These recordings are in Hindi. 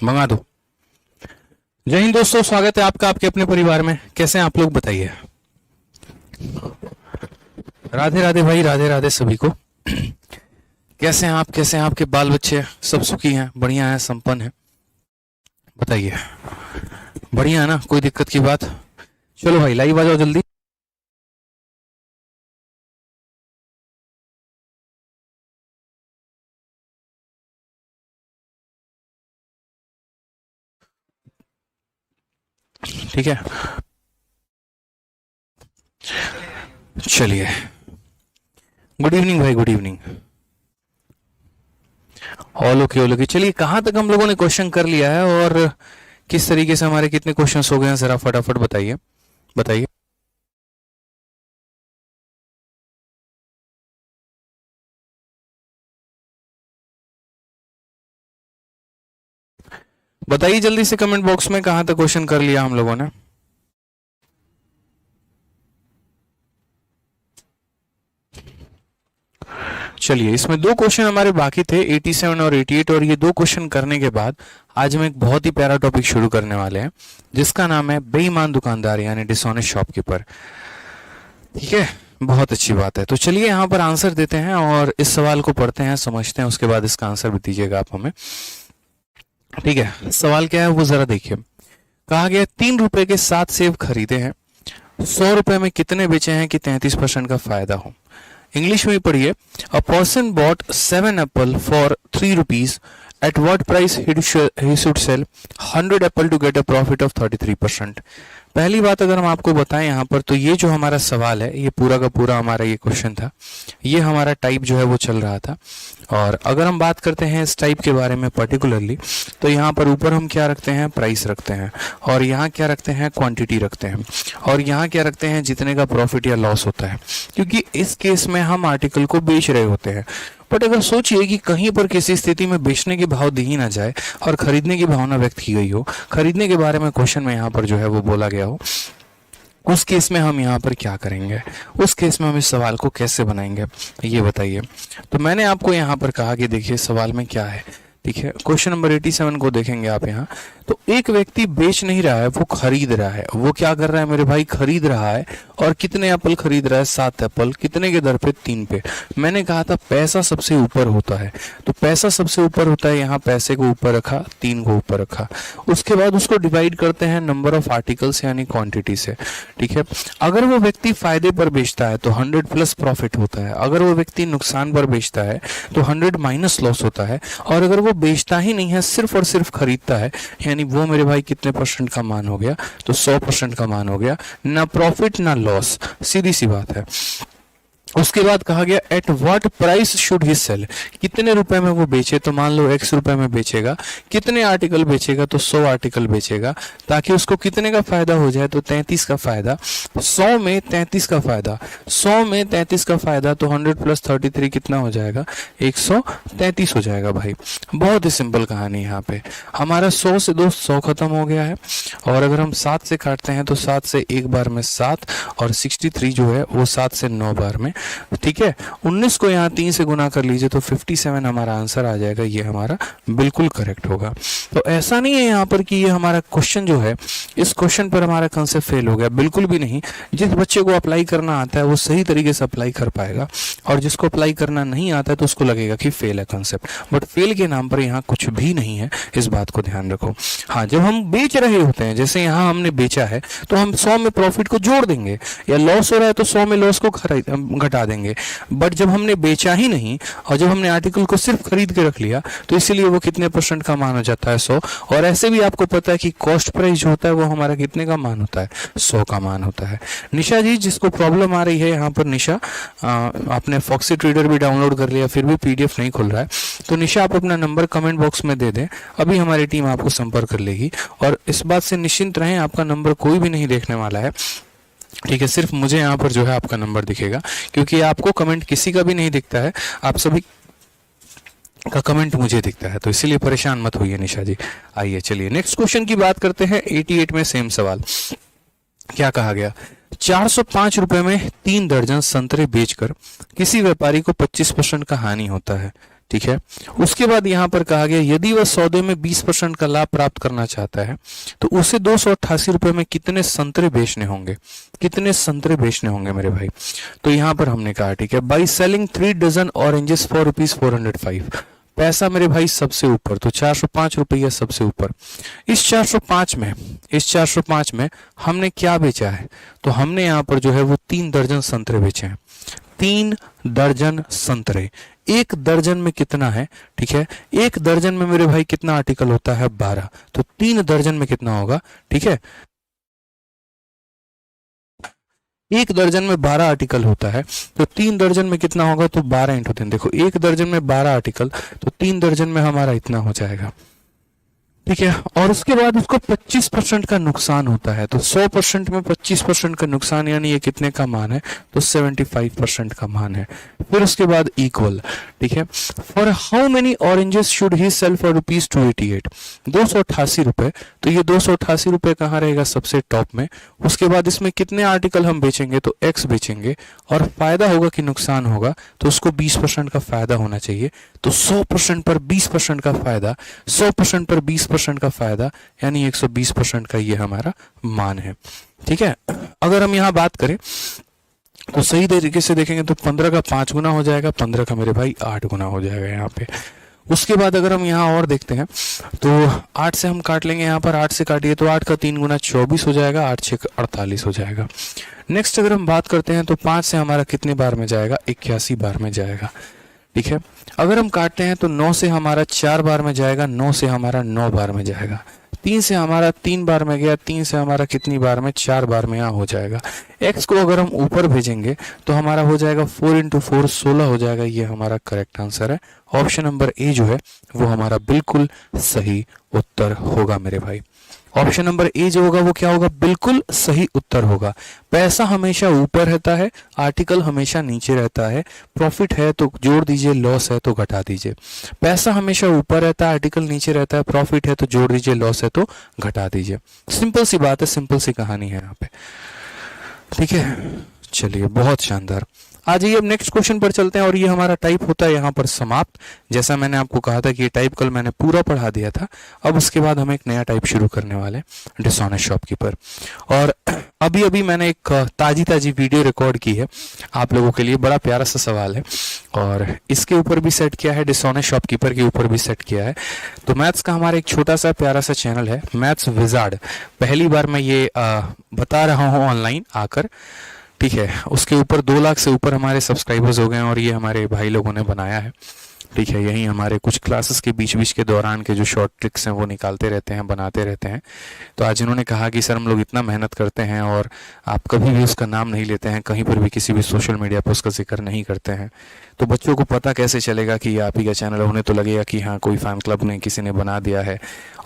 मंगा दो। जय हिंद दोस्तों, स्वागत है आपका आपके अपने परिवार में। कैसे हैं आप लोग बताइए। राधे राधे भाई, राधे राधे सभी को। कैसे हैं आप, कैसे हैं आपके बाल बच्चे, सब सुखी हैं, बढ़िया हैं, संपन्न हैं, बताइए। बढ़िया है ना, कोई दिक्कत की बात। चलो भाई लाइव आ जाओ जल्दी। ठीक है, चलिए। गुड इवनिंग भाई, good evening. All okay, all okay. चलिए, कहाँ तक हम लोगों ने क्वेश्चन कर लिया है और किस तरीके से हमारे कितने क्वेश्चंस हो गए हैं, जरा फटाफट बताइए बताइए। बताइए जल्दी से कमेंट बॉक्स में कहाँ तक क्वेश्चन कर लिया हम लोगों ने। चलिए, इसमें दो क्वेश्चन हमारे बाकी थे, 87 और 88, और ये दो क्वेश्चन करने के बाद आज हम एक बहुत ही प्यारा टॉपिक शुरू करने वाले हैं जिसका नाम है बेईमान दुकानदार यानी डिसऑनेस्ट शॉपकीपर। ठीक है, बहुत अच्छी बात है। तो चलिए यहाँ पर आंसर देते हैं और इस सवाल को पढ़ते हैं, समझते हैं, उसके बाद इसका आंसर भी दीजिएगा आप हमें। ठीक है, सवाल क्या है वो जरा देखिए। कहा गया 3 रुपए के 7 सेब खरीदे हैं, 100 रुपए में कितने बेचे हैं कि 33% का फायदा हो। इंग्लिश में पढ़िए। A person bought 7 apple for 3 rupees, at what price he should sell 100 apple to get a profit of 33%। पहली बात अगर हम आपको बताएं यहाँ पर, तो ये जो हमारा सवाल है ये पूरा का पूरा हमारा ये क्वेश्चन था, ये हमारा टाइप जो है वो चल रहा था। और अगर हम बात करते हैं इस टाइप के बारे में पर्टिकुलरली, तो यहाँ पर ऊपर हम क्या रखते हैं, प्राइस रखते हैं, और यहाँ क्या रखते हैं, क्वांटिटी रखते हैं, और यहाँ क्या रखते हैं, जितने का प्रॉफिट या लॉस होता है, क्योंकि इस केस में हम आर्टिकल को बेच रहे होते हैं। बट अगर सोचिए कि कहीं पर किसी स्थिति में बेचने के भाव दी ही ना जाए और खरीदने की भावना व्यक्त की गई हो, खरीदने के बारे में क्वेश्चन में यहाँ पर जो है वो बोला गया हो, उस केस में हम यहाँ पर क्या करेंगे, उस केस में हम इस सवाल को कैसे बनाएंगे, ये बताइए। तो मैंने आपको यहाँ पर कहा कि देखिए सवाल में क्या है। ठीक है, क्वेश्चन नंबर 87 को देखेंगे आप यहाँ। तो एक व्यक्ति बेच नहीं रहा है, वो खरीद रहा है। वो क्या कर रहा है मेरे भाई, खरीद रहा है। और कितने एप्पल खरीद रहा है, 7 एप्पल। कितने के दर पे, 3 पे। मैंने कहा था पैसा सबसे ऊपर होता है, तो पैसा सबसे ऊपर होता है, यहाँ पैसे को ऊपर रखा, 3 को ऊपर रखा। उसके बाद उसको डिवाइड करते हैं नंबर ऑफ आर्टिकल्स यानी क्वांटिटी से। ठीक है, अगर वो व्यक्ति फायदे पर बेचता है तो 100 प्लस प्रॉफिट होता है, अगर वो व्यक्ति नुकसान पर बेचता है तो 100 माइनस लॉस होता है, और अगर वो बेचता ही नहीं है, सिर्फ और सिर्फ खरीदता है, यानी वो मेरे भाई कितने परसेंट का मान हो गया, तो 100% का मान हो गया, ना प्रॉफिट ना लॉस, सीधी सी बात है। उसके बाद कहा गया at what price should he sell, कितने रुपए में वो बेचे, तो मान लो x रुपए में बेचेगा, कितने आर्टिकल बेचेगा, तो 100 आर्टिकल बेचेगा, ताकि उसको कितने का फायदा हो जाए, तो 33 का फायदा। 100 में 33 का फायदा, 100 में 33 का फायदा, तो 100 प्लस 33 कितना हो जाएगा, 133 हो जाएगा भाई। बहुत ही सिंपल कहानी यहाँ पे। हमारा 100 से दोस्त 100 खत्म हो गया है, और अगर हम 7 से काटते हैं तो 7 से एक बार में 7, और 63 जो है वो 7 से 9 बार में। ठीक है, 19 को यहाँ 3 से गुना कर लीजिए तो 57 हमारा आंसर आ जाएगा। ये हमारा बिल्कुल करेक्ट होगा। तो ऐसा नहीं है यहाँ पर कि ये हमारा क्वेश्चन जो है, इस क्वेश्चन पर हमारा कंसेप्ट फेल हो गया, बिल्कुल भी नहीं। जिस बच्चे को अप्लाई करना आता है वो सही तरीके से अप्लाई कर पाएगा, और जिसको अप्लाई करना नहीं आता है तो उसको लगेगा कि फेल है कंसेप्ट। बट फेल के नाम पर यहाँ कुछ भी नहीं है, इस बात को ध्यान रखो। हाँ, जब हम बेच रहे होते हैं, जैसे यहाँ हमने बेचा है, तो हम 100 में प्रॉफिट को जोड़ देंगे, या लॉस हो रहा है तो 100 में लॉस को घटा देंगे। बट जब हमने बेचा ही नहीं और जब हमने आर्टिकल को सिर्फ खरीद के रख लिया, तो इसीलिए वो कितने परसेंट का मान हो जाता है, 100। और ऐसे भी आपको पता है कि कॉस्ट प्राइस जो होता है वो हमारा कितने का मान होता है, 100 का मान होता है। निशा जी, जिसको प्रॉब्लम आ रही है यहाँ पर, निशा आपने फॉक्सी रीडर भी डाउनलोड कर लिया, फिर भी पीडीएफ नहीं खुल रहा है, तो निशा आप अपना नंबर कमेंट बॉक्स में दे दें, अभी हमारी टीम आपको संपर्क कर लेगी। और इस बात से निश्चिंत रहें, आपका नंबर कोई भी नहीं देखने वाला है। ठीक है, सिर्फ मुझे यहाँ पर जो है आपका नंबर दिखेगा, क्योंकि आपको कमेंट किसी का भी नहीं दिखता है, आप सभी का कमेंट मुझे दिखता है, तो इसीलिए परेशान मत होइए निशा जी। आइए चलिए नेक्स्ट क्वेश्चन की बात करते हैं। 88 में सेम सवाल। क्या कहा गया, 405 रुपए में 3 दर्जन संतरे बेचकर किसी व्यापारी को 25% का हानि होता है। ठीक है। उसके बाद यहाँ पर कहा गया यदि वह सौदे में 20% का लाभ प्राप्त करना चाहता है तो उसे 288 रुपए में कितने संतरे बेचने होंगे, कितने संतरे बेचने होंगे मेरे भाई। तो यहाँ पर हमने कहा ठीक है, by selling 3 dozen oranges for ₹405, पैसा मेरे भाई सबसे ऊपर, तो 405 रुपया सबसे ऊपर। इस 405 में हमने क्या बेचा है, तो हमने यहाँ पर जो है वो 3 दर्जन संतरे बेचे हैं, 3 दर्जन संतरे। एक दर्जन में कितना है, ठीक है, एक दर्जन में मेरे भाई कितना आर्टिकल होता है, 12, तो 3 दर्जन में कितना होगा, ठीक है, एक दर्जन में 12 आर्टिकल होता है, तो 3 दर्जन में कितना होगा, तो 12 इंटू 3, देखो एक दर्जन में 12 आर्टिकल, तो 3 दर्जन में हमारा इतना हो जाएगा, ठीक है। और उसके बाद उसको 25% का नुकसान होता है, तो 100% में 25% का नुकसान, यानी ये कितने का मान है, तो 75% का मान है। फिर उसके बाद इक्वल, ठीक है, for how many oranges should he sell for ₹288, 288 रुपए, तो ये 288 रुपए कहाँ रहेगा, सबसे टॉप में। उसके बाद इसमें कितने आर्टिकल हम बेचेंगे, तो X बेचेंगे, और फायदा होगा कि नुकसान होगा, तो उसको 20% का फायदा होना चाहिए, तो 100% पर 20% का फायदा, 100% पर 20% का फायदा, यानी 120% का ये हमारा मान है, ठीक है। अगर हम यहाँ बात करें तो सही तरीके से देखेंगे तो 15 का 5 गुना हो जाएगा, 15 का मेरे भाई 8 गुना हो जाएगा यहाँ पे। उसके बाद अगर हम यहाँ और देखते हैं तो 8 से हम काट लेंगे, यहाँ पर 8 से काटिए तो 8 का 3 गुना 24 हो जाएगा, 8 6 48 हो जाएगा। नेक्स्ट अगर हम बात करते हैं तो 5 से हमारा कितने बार में जाएगा, 81 बार में जाएगा, ठीक है। अगर हम काटते हैं तो 9 से हमारा 4 बार में जाएगा, 9 से हमारा 9 बार में जाएगा। 3 से हमारा 3 बार में गया, 3 से हमारा कितनी बार में, 4 बार में यहाँ हो जाएगा। x को अगर हम ऊपर भेजेंगे तो हमारा हो जाएगा 4 इंटू 4 16 हो जाएगा, ये हमारा करेक्ट आंसर है। ऑप्शन नंबर ए जो है वो हमारा बिल्कुल सही उत्तर होगा मेरे भाई। ऑप्शन नंबर ए जो होगा वो क्या होगा, बिल्कुल सही उत्तर होगा। पैसा हमेशा ऊपर रहता है, आर्टिकल हमेशा नीचे रहता है, प्रॉफिट है तो जोड़ दीजिए, लॉस है तो घटा दीजिए। पैसा हमेशा ऊपर रहता है, आर्टिकल नीचे रहता है, प्रॉफिट है तो जोड़ दीजिए, लॉस है तो घटा दीजिए। सिंपल सी बात है, सिंपल सी कहानी है यहाँ पे, ठीक है। चलिए बहुत शानदार। आ जाइए अब नेक्स्ट क्वेश्चन पर चलते हैं, और ये हमारा टाइप होता है यहाँ पर समाप्त। जैसा मैंने आपको कहा था कि ये टाइप कल मैंने पूरा पढ़ा दिया था, अब उसके बाद हम एक नया टाइप शुरू करने वाले, डिसऑनेस्ट शॉपकीपर। और अभी अभी मैंने एक ताजी वीडियो रिकॉर्ड की है आप लोगों के लिए, बड़ा प्यारा सा सवाल है, और इसके ऊपर भी सेट किया है, डिसऑनेस्ट शॉपकीपर के ऊपर भी सेट किया है। तो मैथ्स का हमारा एक छोटा सा प्यारा सा चैनल है, मैथ्स विजार्ड, पहली बार मैं ये बता रहा हूँ ऑनलाइन आकर, ठीक है। उसके ऊपर 2 लाख से ऊपर हमारे सब्सक्राइबर्स हो गए हैं, और ये हमारे भाई लोगों ने बनाया है, ठीक है। यही हमारे कुछ क्लासेस के बीच के दौरान के जो शॉर्ट ट्रिक्स हैं वो निकालते रहते हैं, बनाते रहते हैं। तो आज इन्होंने कहा कि सर हम लोग इतना मेहनत करते हैं और आप कभी भी उसका नाम नहीं लेते हैं, कहीं पर भी किसी भी सोशल मीडिया पर उसका जिक्र नहीं करते हैं, तो बच्चों को पता कैसे चलेगा कि ये आप ही का चैनल है। उन्हें तो लगेगा कि हाँ कोई फैन क्लब ने किसी ने बना दिया है,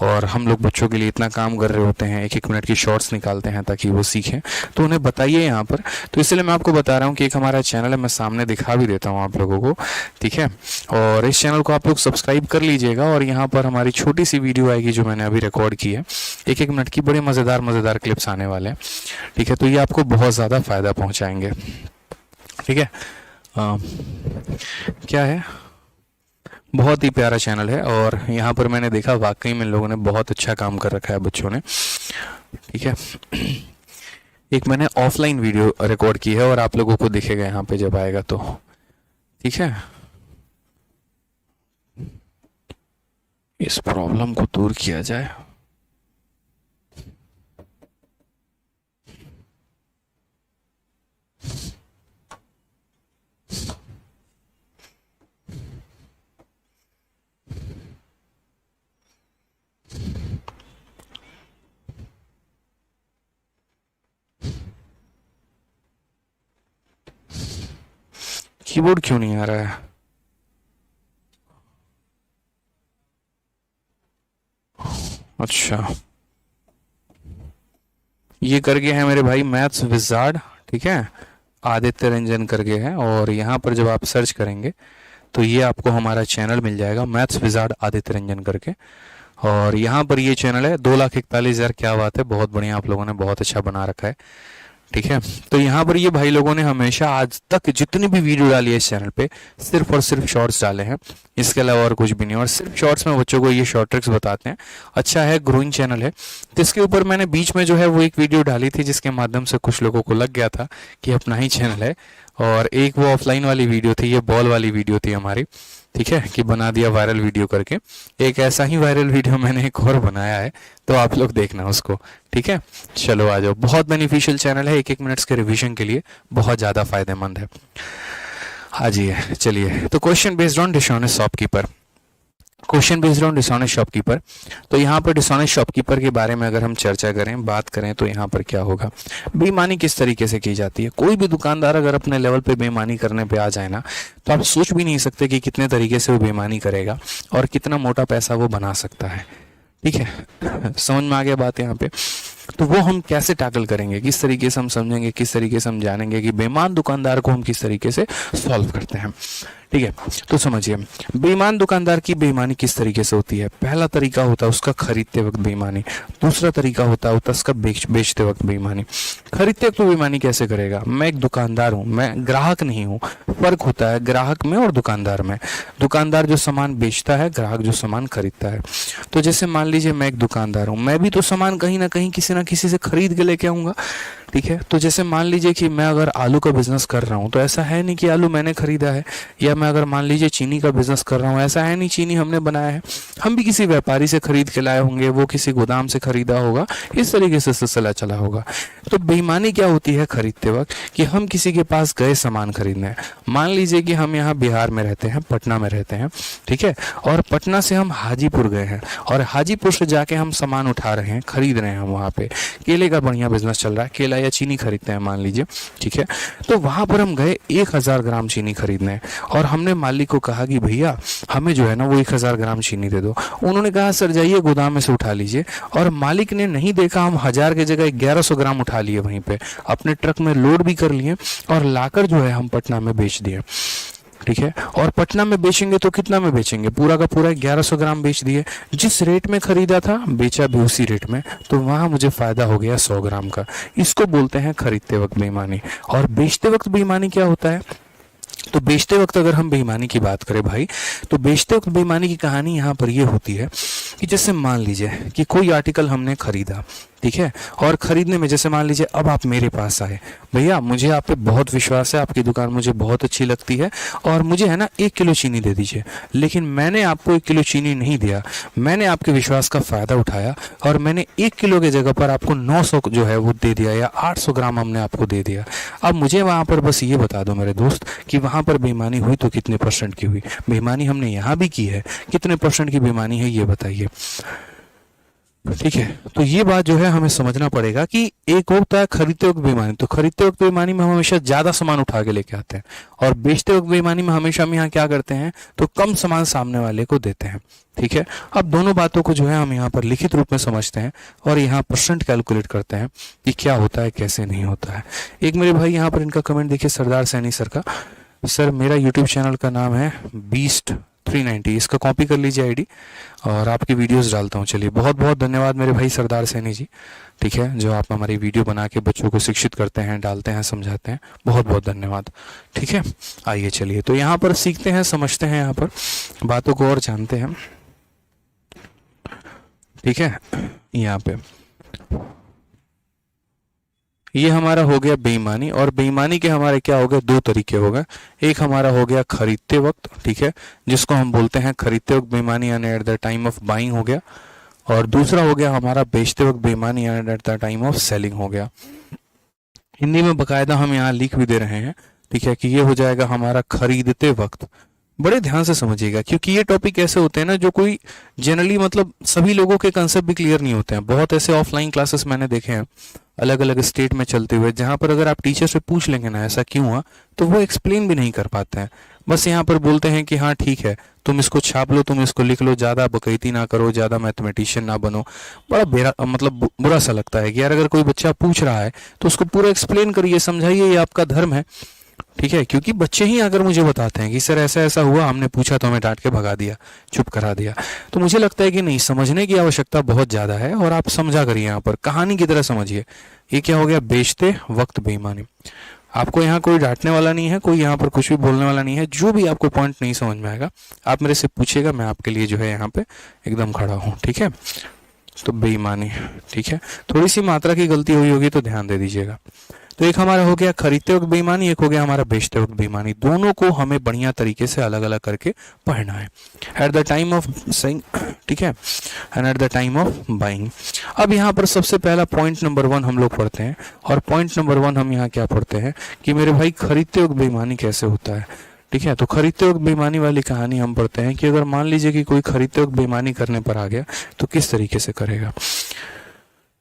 और हम लोग बच्चों के लिए इतना काम कर रहे होते हैं, 1-1 मिनट की शॉर्ट्स निकालते हैं ताकि वो सीखें, तो उन्हें बताइए यहाँ पर। तो इसलिए मैं आपको बता रहा हूँ कि एक हमारा चैनल है, मैं सामने दिखा भी देता हूँ आप लोगों को, ठीक है। और इस चैनल को आप लोग सब्सक्राइब कर लीजिएगा, और यहाँ पर हमारी छोटी सी वीडियो आएगी जो मैंने अभी रिकॉर्ड की है, 1-1 मिनट की, बड़े मज़ेदार क्लिप्स आने वाले हैं, ठीक है। तो ये आपको बहुत ज़्यादा फ़ायदा पहुँचाएंगे, ठीक है। क्या है, बहुत ही प्यारा चैनल है, और यहाँ पर मैंने देखा वाकई में लोगों ने बहुत अच्छा काम कर रखा है बच्चों ने, ठीक है। एक मैंने ऑफलाइन वीडियो रिकॉर्ड की है और आप लोगों को दिखेगा यहाँ पे जब आएगा तो, ठीक है। इस प्रॉब्लम को दूर किया जाए। कीबोर्ड क्यों नहीं आ रहा है? अच्छा, ये करके है मेरे भाई मैथ्स विजार्ड, ठीक है, आदित्य रंजन करके है, और यहाँ पर जब आप सर्च करेंगे तो ये आपको हमारा चैनल मिल जाएगा, मैथ्स विजार्ड आदित्य रंजन करके। और यहाँ पर ये चैनल है 2,41,000, क्या बात है, बहुत बढ़िया, आप लोगों ने बहुत अच्छा बना रखा है, ठीक है। तो यहाँ पर ये भाई लोगों ने हमेशा आज तक जितनी भी वीडियो डाली है इस चैनल पे सिर्फ और सिर्फ शॉर्ट्स डाले हैं, इसके अलावा और कुछ भी नहीं। और सिर्फ शॉर्ट्स में बच्चों को ये शॉर्ट ट्रिक्स बताते हैं। अच्छा है, ग्रोइंग चैनल है। तो इसके ऊपर मैंने बीच में जो है वो एक वीडियो डाली थी जिसके माध्यम से कुछ लोगों को लग गया था कि अपना ही चैनल है। और एक वो ऑफलाइन वाली वीडियो थी, ये बॉल वाली वीडियो थी हमारी, ठीक है, कि बना दिया वायरल वीडियो करके। एक ऐसा ही वायरल वीडियो मैंने एक और बनाया है, तो आप लोग देखना उसको, ठीक है। चलो आ जाओ, बहुत बेनिफिशियल चैनल है, 1-1 मिनट्स के रिवीजन के लिए बहुत ज़्यादा फायदेमंद है। हाँ जी, चलिए। तो question based on dishonest shopkeeper, question based on dishonest shopkeeper. तो यहाँ पर डिसऑनेस्ट शॉपकीपर के बारे में अगर हम चर्चा करें, बात करें, तो यहाँ पर क्या होगा, बेईमानी किस तरीके से की जाती है। कोई भी दुकानदार अगर अपने लेवल पे बेईमानी करने पे आ जाए ना, तो आप सोच भी नहीं सकते कि कितने तरीके से वो बेईमानी करेगा और कितना मोटा पैसा वो बना सकता है, ठीक है। समझ में आ गया बात यहाँ पे। तो वो हम कैसे टैकल करेंगे, किस तरीके से हम समझेंगे, किस तरीके से हम जानेंगे कि बेईमान दुकानदार को हम किस तरीके से सॉल्व करते हैं, ठीक है। तो समझिए, बेईमान दुकानदार की बेईमानी किस तरीके से होती है। पहला तरीका होता है उसका खरीदते वक्त बेईमानी, दूसरा तरीका होता है उसका बेचते वक्त बेईमानी। खरीदते वक्त बेईमानी कैसे करेगा, मैं एक दुकानदार हूँ, मैं ग्राहक नहीं हूँ। फर्क होता है ग्राहक में और दुकानदार में। दुकानदार जो सामान बेचता है, ग्राहक जो सामान खरीदता है। तो जैसे मान लीजिए मैं एक दुकानदार हूँ, मैं भी तो सामान कहीं ना कहीं किसी ना किसी से खरीद के लेके आऊंगा, ठीक है। तो जैसे मान लीजिए कि मैं अगर आलू का बिजनेस कर रहा हूँ, तो ऐसा है नहीं कि आलू मैंने खरीदा है, या मैं अगर मान लीजिए चीनी का बिजनेस कर रहा हूँ, ऐसा है नहीं चीनी हमने बनाया है, हम भी किसी व्यापारी से खरीद के लाए होंगे, वो किसी गोदाम से खरीदा होगा, इस तरीके से सिलसिला चला होगा। तो बेईमानी क्या होती है खरीदते वक्त, कि हम किसी के पास गए सामान खरीदने। मान लीजिए कि हम यहाँ बिहार में रहते हैं, पटना में रहते हैं, ठीक है, और पटना से हम हाजीपुर गए हैं, और हाजीपुर से जाके हम सामान उठा रहे हैं, खरीद रहे हैं। हम वहाँ पे केले का बढ़िया बिजनेस चल रहा है, केला या चीनी खरीदते हैं मान लीजिए, ठीक है। तो वहां पर हम गए 1000 ग्राम चीनी खरीदने, और हमने मालिक को कहा कि भैया हमें जो है ना वो 1000 ग्राम चीनी दे दो। उन्होंने कहा सर जाइए गोदाम में से उठा लीजिए, और मालिक ने नहीं देखा, हम 1000 की जगह 1100 ग्राम उठा लिए, वहीं पे अपने ट्रक में लोड भी कर लिए, और लाकर जो है हम पटना में बेच दिए, ठीक है। और पटना में बेचेंगे तो कितना में बेचेंगे, पूरा का पूरा 1100 ग्राम बेच दिए। जिस रेट में खरीदा था बेचा भी उसी रेट में, तो वहां मुझे फायदा हो गया 100 ग्राम का। इसको बोलते हैं खरीदते वक्त बेईमानी। और बेचते वक्त बेईमानी क्या होता है, तो बेचते वक्त अगर हम बेईमानी की बात करें भाई, तो बेचते वक्त बेईमानी की कहानी यहाँ पर ये होती है कि जैसे मान लीजिए कि कोई आर्टिकल हमने खरीदा, ठीक है, और खरीदने में जैसे मान लीजिए अब आप मेरे पास आए, भैया मुझे आप पे बहुत विश्वास है, आपकी दुकान मुझे बहुत अच्छी लगती है, और मुझे है ना 1 किलो चीनी दे दीजिए। लेकिन मैंने आपको 1 किलो चीनी नहीं दिया, मैंने आपके विश्वास का फायदा उठाया, और मैंने 1 किलो की जगह पर आपको 900 जो है वो दे दिया, या 800 ग्राम हमने आपको दे दिया। अब मुझे वहां पर बस ये बता दो मेरे दोस्त कि वहां पर बेईमानी हुई तो कितने % की हुई। बेईमानी हमने यहाँ भी की है, कितने % की बेईमानी है ये बताइए, ठीक है। तो ये बात जो है हमें समझना पड़ेगा कि एक होता है खरीदते वक्त बेईमानी, तो खरीदते वक्त बेईमानी में हम हमेशा ज्यादा सामान उठा के लेके आते हैं, और बेचते वक्त बेईमानी में हमेशा हम यहाँ क्या करते हैं, तो कम सामान सामने वाले को देते हैं, ठीक है। अब दोनों बातों को जो है हम यहाँ पर लिखित रूप में समझते हैं, और यहाँ % कैलकुलेट करते हैं कि क्या होता है कैसे नहीं होता है। एक मेरे भाई यहाँ पर इनका कमेंट देखिए, सरदार सैनी सर का, सर मेरा यूट्यूब चैनल का नाम है बीस्ट 390, इसका कॉपी कर लीजिए आईडी, और आपकी वीडियोस डालता हूँ। चलिए बहुत बहुत धन्यवाद मेरे भाई सरदार सैनी जी, ठीक है, जो आप हमारी वीडियो बना के बच्चों को शिक्षित करते हैं, डालते हैं, समझाते हैं, बहुत बहुत धन्यवाद, ठीक है। आइए चलिए, तो यहाँ पर सीखते हैं, समझते हैं, यहाँ पर बातों को और जानते हैं, ठीक है। यहाँ पे ये हमारा हो गया बेईमानी, और बेईमानी के हमारे क्या हो गए, 2 तरीके हो गए। एक हमारा हो गया खरीदते वक्त, ठीक है, जिसको हम बोलते हैं खरीदते वक्त बेईमानी यानी at the time of buying हो गया, और दूसरा हो गया हमारा बेचते वक्त बेईमानी यानी at the time of selling हो गया। हिंदी में बकायदा हम यहाँ लिख भी दे रहे हैं, ठीक है, कि ये हो जाएगा हमारा खरीदते वक्त। बड़े ध्यान से समझिएगा, क्योंकि ये टॉपिक ऐसे होते हैं ना जो कोई जनरली मतलब सभी लोगों के कंसेप्ट भी क्लियर नहीं होते हैं। बहुत ऐसे ऑफलाइन क्लासेस मैंने देखे हैं अलग अलग स्टेट में चलते हुए, जहां पर अगर आप टीचर से पूछ लेंगे ना ऐसा क्यों हुआ, तो वो एक्सप्लेन भी नहीं कर पाते हैं। बस यहाँ पर बोलते हैं कि हाँ ठीक है, तुम इसको छाप लो, तुम इसको लिख लो, ज्यादा बकैती ना करो, ज्यादा मैथमेटिशियन ना बनो। बड़ा मतलब बुरा सा लगता है कि यार अगर कोई बच्चा पूछ रहा है तो उसको पूरा एक्सप्लेन करिए, समझाइए, ये आपका धर्म है। ठीक है, क्योंकि बच्चे ही अगर मुझे बताते हैं कि सर ऐसा ऐसा हुआ, हमने पूछा तो हमें डांट के भगा दिया, चुप करा दिया, तो मुझे लगता है कि नहीं, समझने की आवश्यकता बहुत ज़्यादा है। और आप समझा करिए, यहाँ पर कहानी की तरह समझिए। ये क्या हो गया, बेचते वक्त बेईमानी। आपको यहाँ कोई डांटने वाला नहीं है, कोई यहाँ पर कुछ भी बोलने वाला नहीं है। जो भी आपको पॉइंट नहीं समझ में आएगा आप मेरे से पूछिएगा, मैं आपके लिए जो है यहाँ पे एकदम खड़ा हूँ। ठीक है, तो बेईमानी, ठीक है, थोड़ी सी मात्रा की गलती हुई होगी तो ध्यान दे दीजिएगा। तो एक हमारा हो गया खरीदते वक्त बेईमानी, एक हो गया हमारा बेचते वक्त बेईमानी। दोनों को हमें बढ़िया तरीके से अलग अलग करके पढ़ना है, at the time of saying, ठीक है, and at the time of buying. अब यहाँ पर सबसे पहला पॉइंट नंबर 1 हम लोग पढ़ते हैं, और पॉइंट नंबर 1 हम यहाँ क्या पढ़ते हैं कि मेरे भाई खरीदते वक्त बेईमानी कैसे होता है। ठीक है, तो खरीदते वक्त बेईमानी वाली कहानी हम पढ़ते हैं कि अगर मान लीजिए कि कोई खरीदते वक्त बेईमानी करने पर आ गया तो किस तरीके से करेगा।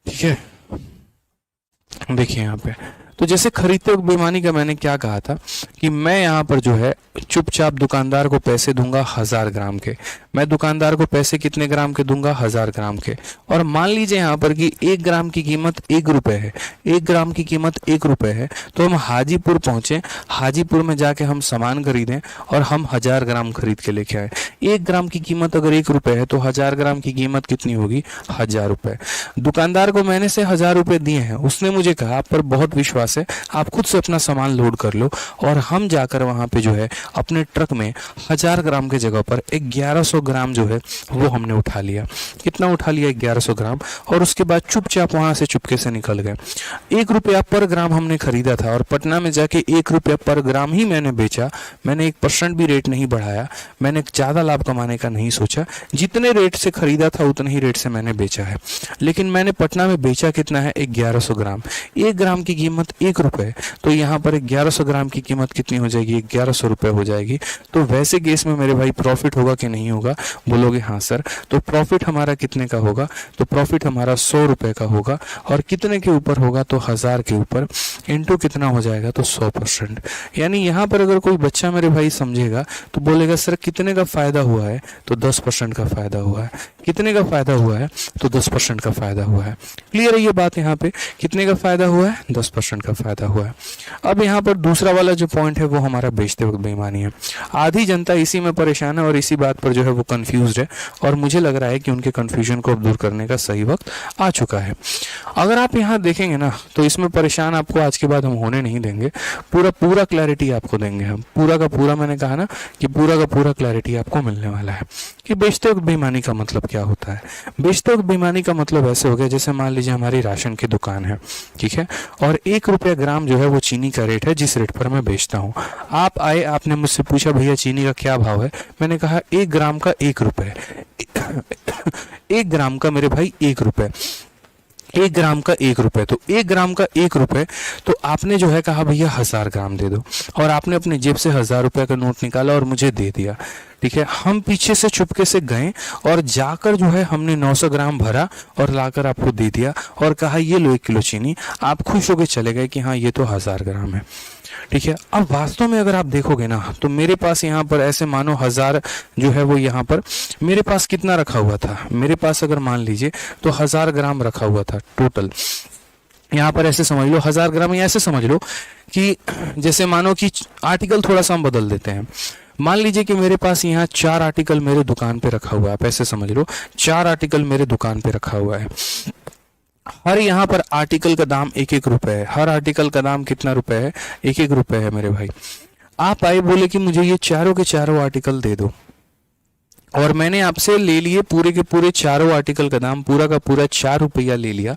ठीक है, देखिए यहाँ पे, तो जैसे खरीदते वक्त बेईमानी का मैंने क्या कहा था कि मैं यहाँ पर जो है चुपचाप दुकानदार को पैसे दूंगा 1000 ग्राम के। मैं दुकानदार को पैसे कितने ग्राम के दूंगा, 1000 ग्राम के। और मान लीजिए यहाँ पर कि 1 ग्राम की कीमत 1 रुपए है, 1 ग्राम की कीमत 1 रुपए है, तो हम हाजीपुर पहुंचे, हाजीपुर में जाके हम सामान खरीदें और हम 1000 ग्राम खरीद के लेके आए। 1 ग्राम की कीमत अगर 1 रुपए है तो 1000 ग्राम की कीमत कितनी होगी, 1000 रुपए। दुकानदार को मैंने से 1000 रुपए दिए हैं, उसने मुझे कहा आप पर बहुत विश्वास है, आप खुद से अपना सामान लोड कर लो। और हम जाकर वहां पे जो है अपने ट्रक में 1000 ग्राम के जगह पर 1100 ग्राम जो है वो हमने उठा लिया। कितना उठा लिया, 1100 ग्राम। और उसके बाद चुपचाप वहां से चुपके से निकल गए। 1 रुपया पर ग्राम हमने खरीदा था और पटना में जाके 1 रुपया पर ग्राम ही मैंने बेचा। मैंने 1% भी रेट नहीं बढ़ाया, मैंने ज्यादा लाभ कमाने का नहीं सोचा। जितने रेट से खरीदा था उतने ही रेट से मैंने बेचा है। लेकिन मैंने पटना में बेचा कितना है, 1100 ग्राम। 1 ग्राम की कीमत 1 रुपए, तो यहाँ पर 1100 ग्राम की कीमत कितनी हो जाएगी, 1100 रुपए हो जाएगी। तो वैसे केस में मेरे भाई प्रॉफिट होगा कि नहीं होगा, बोलोगे हाँ सर। तो प्रॉफिट हमारा कितने का होगा, तो प्रॉफिट हमारा 100 रुपए का होगा। और कितने के ऊपर होगा, तो 1000 के ऊपर, इंटू कितना हो जाएगा, तो 100%। यानी यहाँ पर अगर कोई बच्चा मेरे भाई समझेगा तो बोलेगा सर कितने का फायदा हुआ है, तो 10% का फायदा हुआ है। कितने का फायदा हुआ है, तो 10% का फायदा हुआ है। क्लियर है ये बात, यहाँ पे कितने का फायदा हुआ है, 10% का फायदा हुआ है। अब यहाँ पर दूसरा वाला जो पॉइंट है वो हमारा बेचते वक्त बेईमानी है। आधी जनता इसी में परेशान है और इसी बात पर जो है वो कंफ्यूज्ड है, और मुझे लग रहा है कि उनके कंफ्यूजन को अब दूर करने का सही वक्त आ चुका है। अगर आप यहाँ देखेंगे ना तो इसमें परेशान आपको आज के बाद हम होने नहीं देंगे, पूरा क्लैरिटी आपको देंगे हम, पूरा का पूरा। मैंने कहा ना कि पूरा का पूरा क्लैरिटी आपको मिलने वाला है कि बेचते वक्त बेईमानी का मतलब क्या होता है। बेचते वक्त बेईमानी का मतलब ऐसे हो गया, जैसे मान लीजिए हमारी राशन की दुकान है, ठीक है, और 1 रुपया ग्राम जो है वो चीनी का रेट है, जिस रेट पर मैं बेचता हूँ। आप आए, आपने मुझसे पूछा भैया चीनी का क्या भाव है, मैंने कहा 1 ग्राम का 1 रुपए। 1 ग्राम का मेरे भाई 1 रुपए, 1 ग्राम का 1 रुपए। तो 1 ग्राम का 1 रुपए, तो आपने जो है कहा भैया 1000 ग्राम दे दो, और आपने अपने जेब से 1000 रुपए का नोट निकाला और मुझे दे दिया। ठीक है, हम पीछे से चुपके से गए और जाकर जो है हमने 900 ग्राम भरा और लाकर आपको दे दिया और कहा ये लो 1 किलो चीनी। आप खुश होकर चले गए कि हाँ ये तो 1000 ग्राम है। ठीक है, अब वास्तव में अगर आप देखोगे ना तो मेरे पास यहाँ पर ऐसे मानो 1000 जो है वो यहाँ पर मेरे पास कितना रखा हुआ था, मेरे पास अगर मान लीजिए तो 1000 ग्राम रखा हुआ था टोटल। यहाँ पर ऐसे समझ लो 1000 ग्राम, या ऐसे समझ लो कि जैसे मानो कि आर्टिकल थोड़ा सा हम बदल देते हैं। मान लीजिए कि मेरे पास यहाँ 4 आर्टिकल मेरे दुकान पे रखा हुआ है, आप ऐसे समझ लो 4 आर्टिकल मेरे दुकान पे रखा हुआ है। हर यहाँ पर आर्टिकल का दाम 1-1 रुपए है। हर आर्टिकल का दाम कितना रुपए है, 1-1 रुपए है मेरे भाई। आप आए बोले कि मुझे ये चारों के चारों आर्टिकल दे दो, और मैंने आपसे ले लिए पूरे के पूरे चारों आर्टिकल का दाम पूरा का पूरा 4 रुपया ले लिया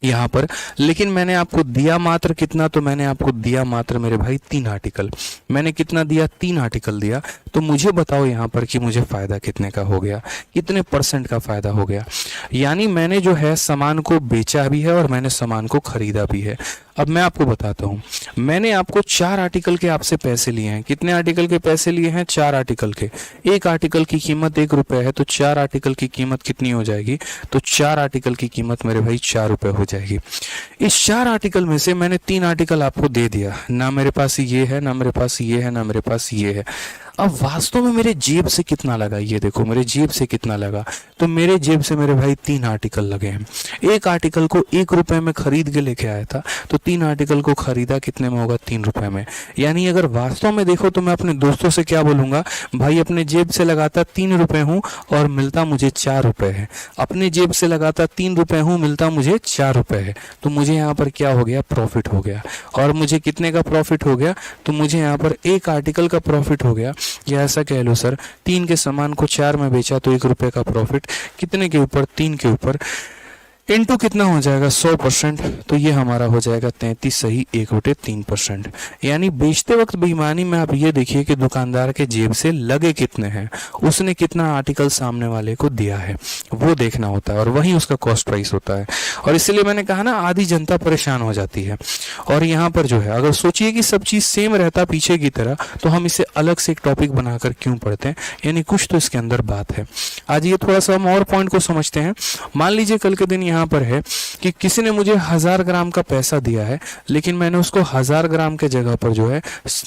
यहाँ पर। लेकिन मैंने आपको दिया मात्र कितना, तो मैंने आपको दिया मात्र मेरे भाई 3 आर्टिकल। मैंने कितना दिया, 3 आर्टिकल दिया। तो मुझे बताओ यहाँ पर कि मुझे फायदा कितने का हो गया, कितने % का फायदा हो गया। यानी मैंने जो है सामान को बेचा भी है और मैंने सामान को खरीदा भी है। अब मैं आपको बताता हूँ, मैंने आपको 4 आर्टिकल के आपसे पैसे लिए हैं। कितने आर्टिकल के पैसे लिए हैं, 4 आर्टिकल के। 1 आर्टिकल की कीमत 1 रुपए है, तो 4 आर्टिकल की कीमत कितनी हो जाएगी, तो 4 आर्टिकल की कीमत मेरे भाई 4 रुपए हो जाएगी। इस 4 आर्टिकल में से मैंने 3 आर्टिकल आपको दे दिया, ना मेरे पास ये है, ना मेरे पास ये है, ना मेरे पास ये है। अब वास्तव में मेरे जेब से कितना लगा, ये देखो मेरे जेब से कितना लगा। तो मेरे जेब से मेरे भाई 3 आर्टिकल लगे हैं। एक आर्टिकल को 1 रुपए में खरीद के लेके आया था, तो 3 आर्टिकल को खरीदा कितने में होगा, 3 रुपए में। यानी अगर वास्तव में देखो तो मैं अपने दोस्तों से क्या बोलूंगा, भाई अपने जेब से लगाता 3 रुपए हूँ और मिलता मुझे 4 रुपए है। अपने जेब से लगाता 3 रुपए हूँ, मिलता मुझे 4 रुपए है। तो मुझे यहाँ पर क्या हो गया, प्रॉफिट हो गया। और मुझे कितने का प्रॉफिट हो गया, तो मुझे यहाँ पर एक आर्टिकल का प्रॉफिट हो गया, या ऐसा कह लो सर 3 के सामान को 4 में बेचा तो 1 रुपए का प्रॉफिट, कितने के ऊपर, 3 के ऊपर, इनटू कितना हो जाएगा 100%। तो ये हमारा हो जाएगा 33 सही 1/3%। यानी बेचते वक्त बेईमानी में आप ये देखिए कि दुकानदार के जेब से लगे कितने हैं, उसने कितना आर्टिकल सामने वाले को दिया है, वो देखना होता है और वही उसका कॉस्ट प्राइस होता है। और इसलिए मैंने कहा ना, आधी जनता परेशान हो जाती है। और यहाँ पर जो है, अगर सोचिए कि सब चीज़ सेम रहता पीछे की तरह, तो हम इसे अलग से एक टॉपिक बनाकर क्यों पढ़ते हैं, यानी कुछ तो इसके अंदर बात है। आज ये थोड़ा सा हम और पॉइंट को समझते हैं। मान लीजिए कल के दिन यहाँ पर है कि किसी ने मुझे 1000 ग्राम का पैसा दिया है, लेकिन मैंने उसको 1000 ग्राम के जगह पर जो है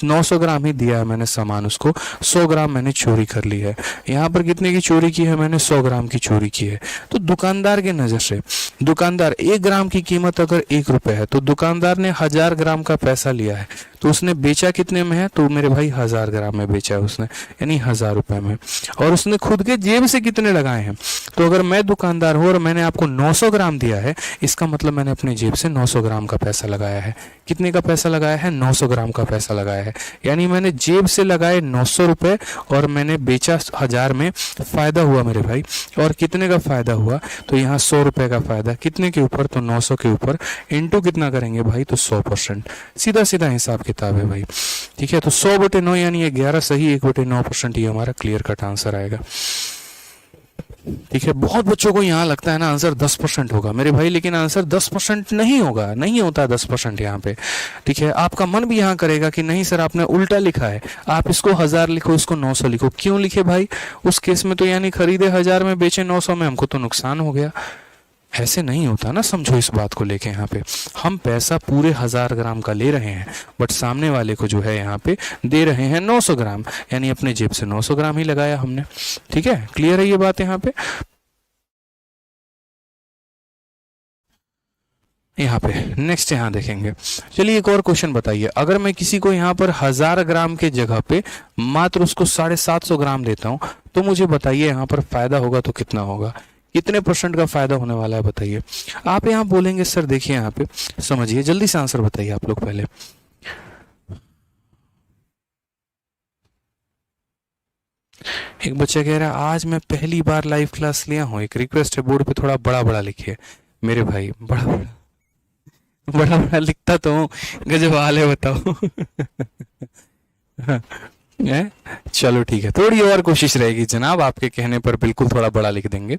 900 ग्राम ही दिया है मैंने सामान, उसको 100 ग्राम मैंने चोरी कर ली है। यहाँ पर कितने की चोरी की है मैंने, 100 ग्राम की चोरी की है। तो दुकानदार के नजर से, दुकानदार 1 ग्राम की कीमत अगर 1 रुपए है, तो दुकानदार ने 1000 ग्राम का पैसा लिया है, तो उसने बेचा कितने में है, तो मेरे भाई 1000 ग्राम में बेचा है उसने, यानी 1000 रुपए में। और उसने खुद के जेब से कितने लगाए हैं, तो अगर मैं दुकानदार हूं और मैंने आपको 900 ग्राम दिया है, इसका मतलब मैंने अपने जेब से 900 ग्राम का पैसा लगाया है। कितने का पैसा लगाया है, 900 ग्राम का पैसा लगाया है। यानी मैंने जेब से लगाए 900 रुपए और मैंने बेचा 1000 में, फायदा हुआ मेरे भाई। और कितने का फायदा हुआ, तो यहाँ 100 रुपए का फायदा, कितने के ऊपर, तो 900 के ऊपर, इंटू कितना करेंगे भाई, तो 100%। सीधा सीधा हिसाब किताब है भाई, ठीक है। तो 100/9 यानी 11 सही 1/9%, ये हमारा क्लियर कट आंसर आएगा, ठीक है। बहुत बच्चों को यहाँ लगता है ना आंसर 10% होगा मेरे भाई, लेकिन आंसर 10% नहीं होगा, नहीं होता 10% यहाँ पे, ठीक है। आपका मन भी यहाँ करेगा कि नहीं सर आपने उल्टा लिखा है, आप इसको 1000 लिखो, इसको 900 लिखो। क्यों लिखे भाई, उस केस में तो यानी खरीदे 1000 में, बेचे 900 में, हमको तो नुकसान हो गया। ऐसे नहीं होता ना, समझो इस बात को लेके। यहाँ पे हम पैसा पूरे 1000 ग्राम का ले रहे हैं, बट सामने वाले को जो है यहाँ पे दे रहे हैं 900 ग्राम, यानी अपने जेब से 900 ग्राम ही लगाया हमने, ठीक है। क्लियर है ये बात यहाँ पे। यहाँ पे नेक्स्ट यहाँ देखेंगे। चलिए एक और क्वेश्चन बताइए, अगर मैं किसी को यहाँ पर 1000 ग्राम के जगह पे मात्र उसको 750 ग्राम देता हूँ, तो मुझे बताइए यहाँ पर फायदा होगा तो कितना होगा, कितने % का फायदा होने वाला है बताइए। आप यहाँ बोलेंगे सर देखिए यहाँ पे समझिए, जल्दी से आंसर बताइए आप लोग पहले। एक बच्चा कह रहा है आज मैं पहली बार लाइव क्लास लिया हूँ, एक रिक्वेस्ट है बोर्ड पे थोड़ा बड़ा बड़ा लिखिए मेरे भाई, बड़ा बड़ा बड़ा बड़ा लिखता तो हूँ, गजब हाल है बताओ। है? चलो ठीक है, थोड़ी और कोशिश रहेगी जनाब, आपके कहने पर बिल्कुल थोड़ा बड़ा लिख देंगे।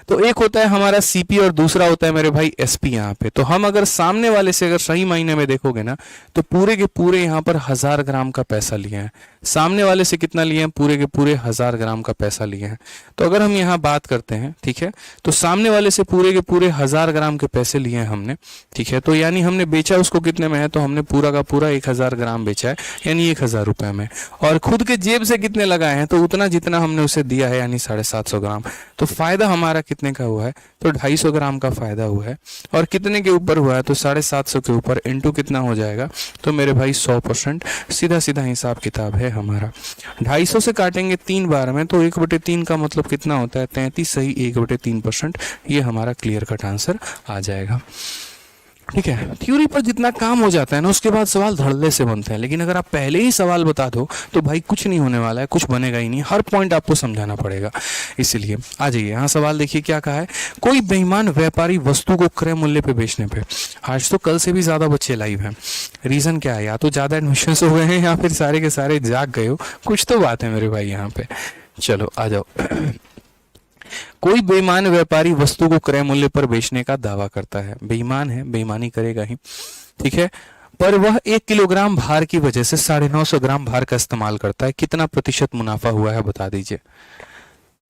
तो एक होता है हमारा सीपी और दूसरा होता है मेरे भाई एसपी यहाँ पे। तो हम अगर सामने वाले से अगर सही मायने में देखोगे ना, तो पूरे के पूरे यहाँ पर 1000 ग्राम का पैसा लिए हैं, सामने वाले से कितना लिए हैं, पूरे के पूरे 1000 ग्राम का पैसा लिए हैं। तो अगर हम यहाँ बात करते हैं, ठीक है, तो सामने वाले से पूरे के पूरे 1000 ग्राम के पैसे लिए हैं हमने, ठीक है। तो यानी हमने बेचा उसको कितने में है, तो हमने पूरा का पूरा 1000 ग्राम बेचा है, यानी 1000 रुपए में। और खुद के जेब से कितने लगाए हैं, तो उतना जितना हमने उसे दिया है, यानी 750 ग्राम। तो फायदा हमारा कितने का हुआ है, तो 250 ग्राम का फायदा हुआ है। और कितने के ऊपर हुआ है, तो 750 के ऊपर, इंटू कितना हो जाएगा, तो मेरे भाई 100%। सीधा सीधा हिसाब किताब है हमारा। 250 से काटेंगे 3 बार में, तो 1/3 का मतलब कितना होता है, 33 सही 1/3%। ये हमारा क्लियर कट आंसर आ जाएगा, ठीक है। थ्योरी पर जितना काम हो जाता है ना, उसके बाद सवाल धड़ल्ले से बनते हैं, लेकिन अगर आप पहले ही सवाल बता दो तो भाई कुछ नहीं होने वाला है, कुछ बनेगा ही नहीं, हर पॉइंट आपको समझाना पड़ेगा। इसलिए आ जाइए यहाँ सवाल देखिए क्या कहा है, कोई बेईमान व्यापारी वस्तु को क्रय मूल्य पे बेचने पे। आज तो कल से भी ज्यादा बच्चे लाइव हैं, रीजन क्या है, या तो ज्यादा एडमिशन हो गए हैं या फिर सारे के सारे जाग गए हो, कुछ तो बात है मेरे भाई यहाँ पे। चलो आ जाओ। कोई बेईमान व्यापारी वस्तु को क्रय मूल्य पर बेचने का दावा करता है, बेईमान है, बेईमानी करेगा ही, ठीक है, पर वह 1 किलोग्राम भार की वजह से 950 ग्राम भार का इस्तेमाल करता है, कितना प्रतिशत मुनाफा हुआ है बता दीजिए।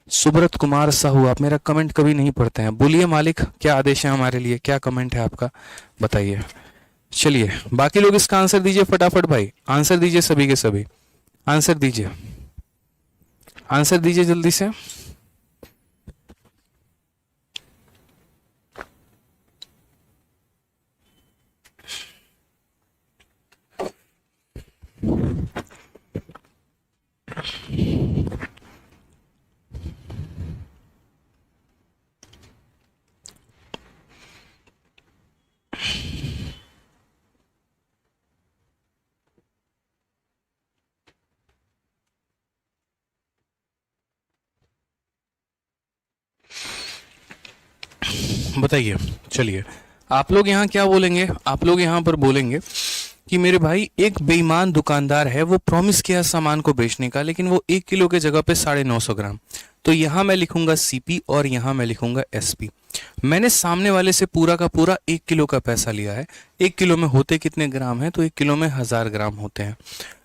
सुब्रत कुमार साहू, आप मेरा कमेंट कभी नहीं पढ़ते हैं, बोलिए मालिक क्या आदेश है हमारे लिए, क्या कमेंट है आपका बताइए। चलिए बाकी लोग इसका आंसर दीजिए फटाफट भाई, आंसर दीजिए सभी के सभी, आंसर दीजिए। आंसर दीजिए जल्दी से। बताइए। चलिए, आप लोग यहाँ क्या बोलेंगे, आप लोग यहाँ पर बोलेंगे कि मेरे भाई एक बेईमान दुकानदार है, वो प्रॉमिस किया सामान को बेचने का, लेकिन वो 1 किलो के जगह पे 950 ग्राम। तो यहाँ मैं लिखूंगा सीपी और यहाँ मैं लिखूंगा एसपी। मैंने सामने वाले से पूरा का पूरा 1 किलो का पैसा लिया है। 1 किलो में होते कितने ग्राम है, तो 1 किलो में 1000 ग्राम होते हैं,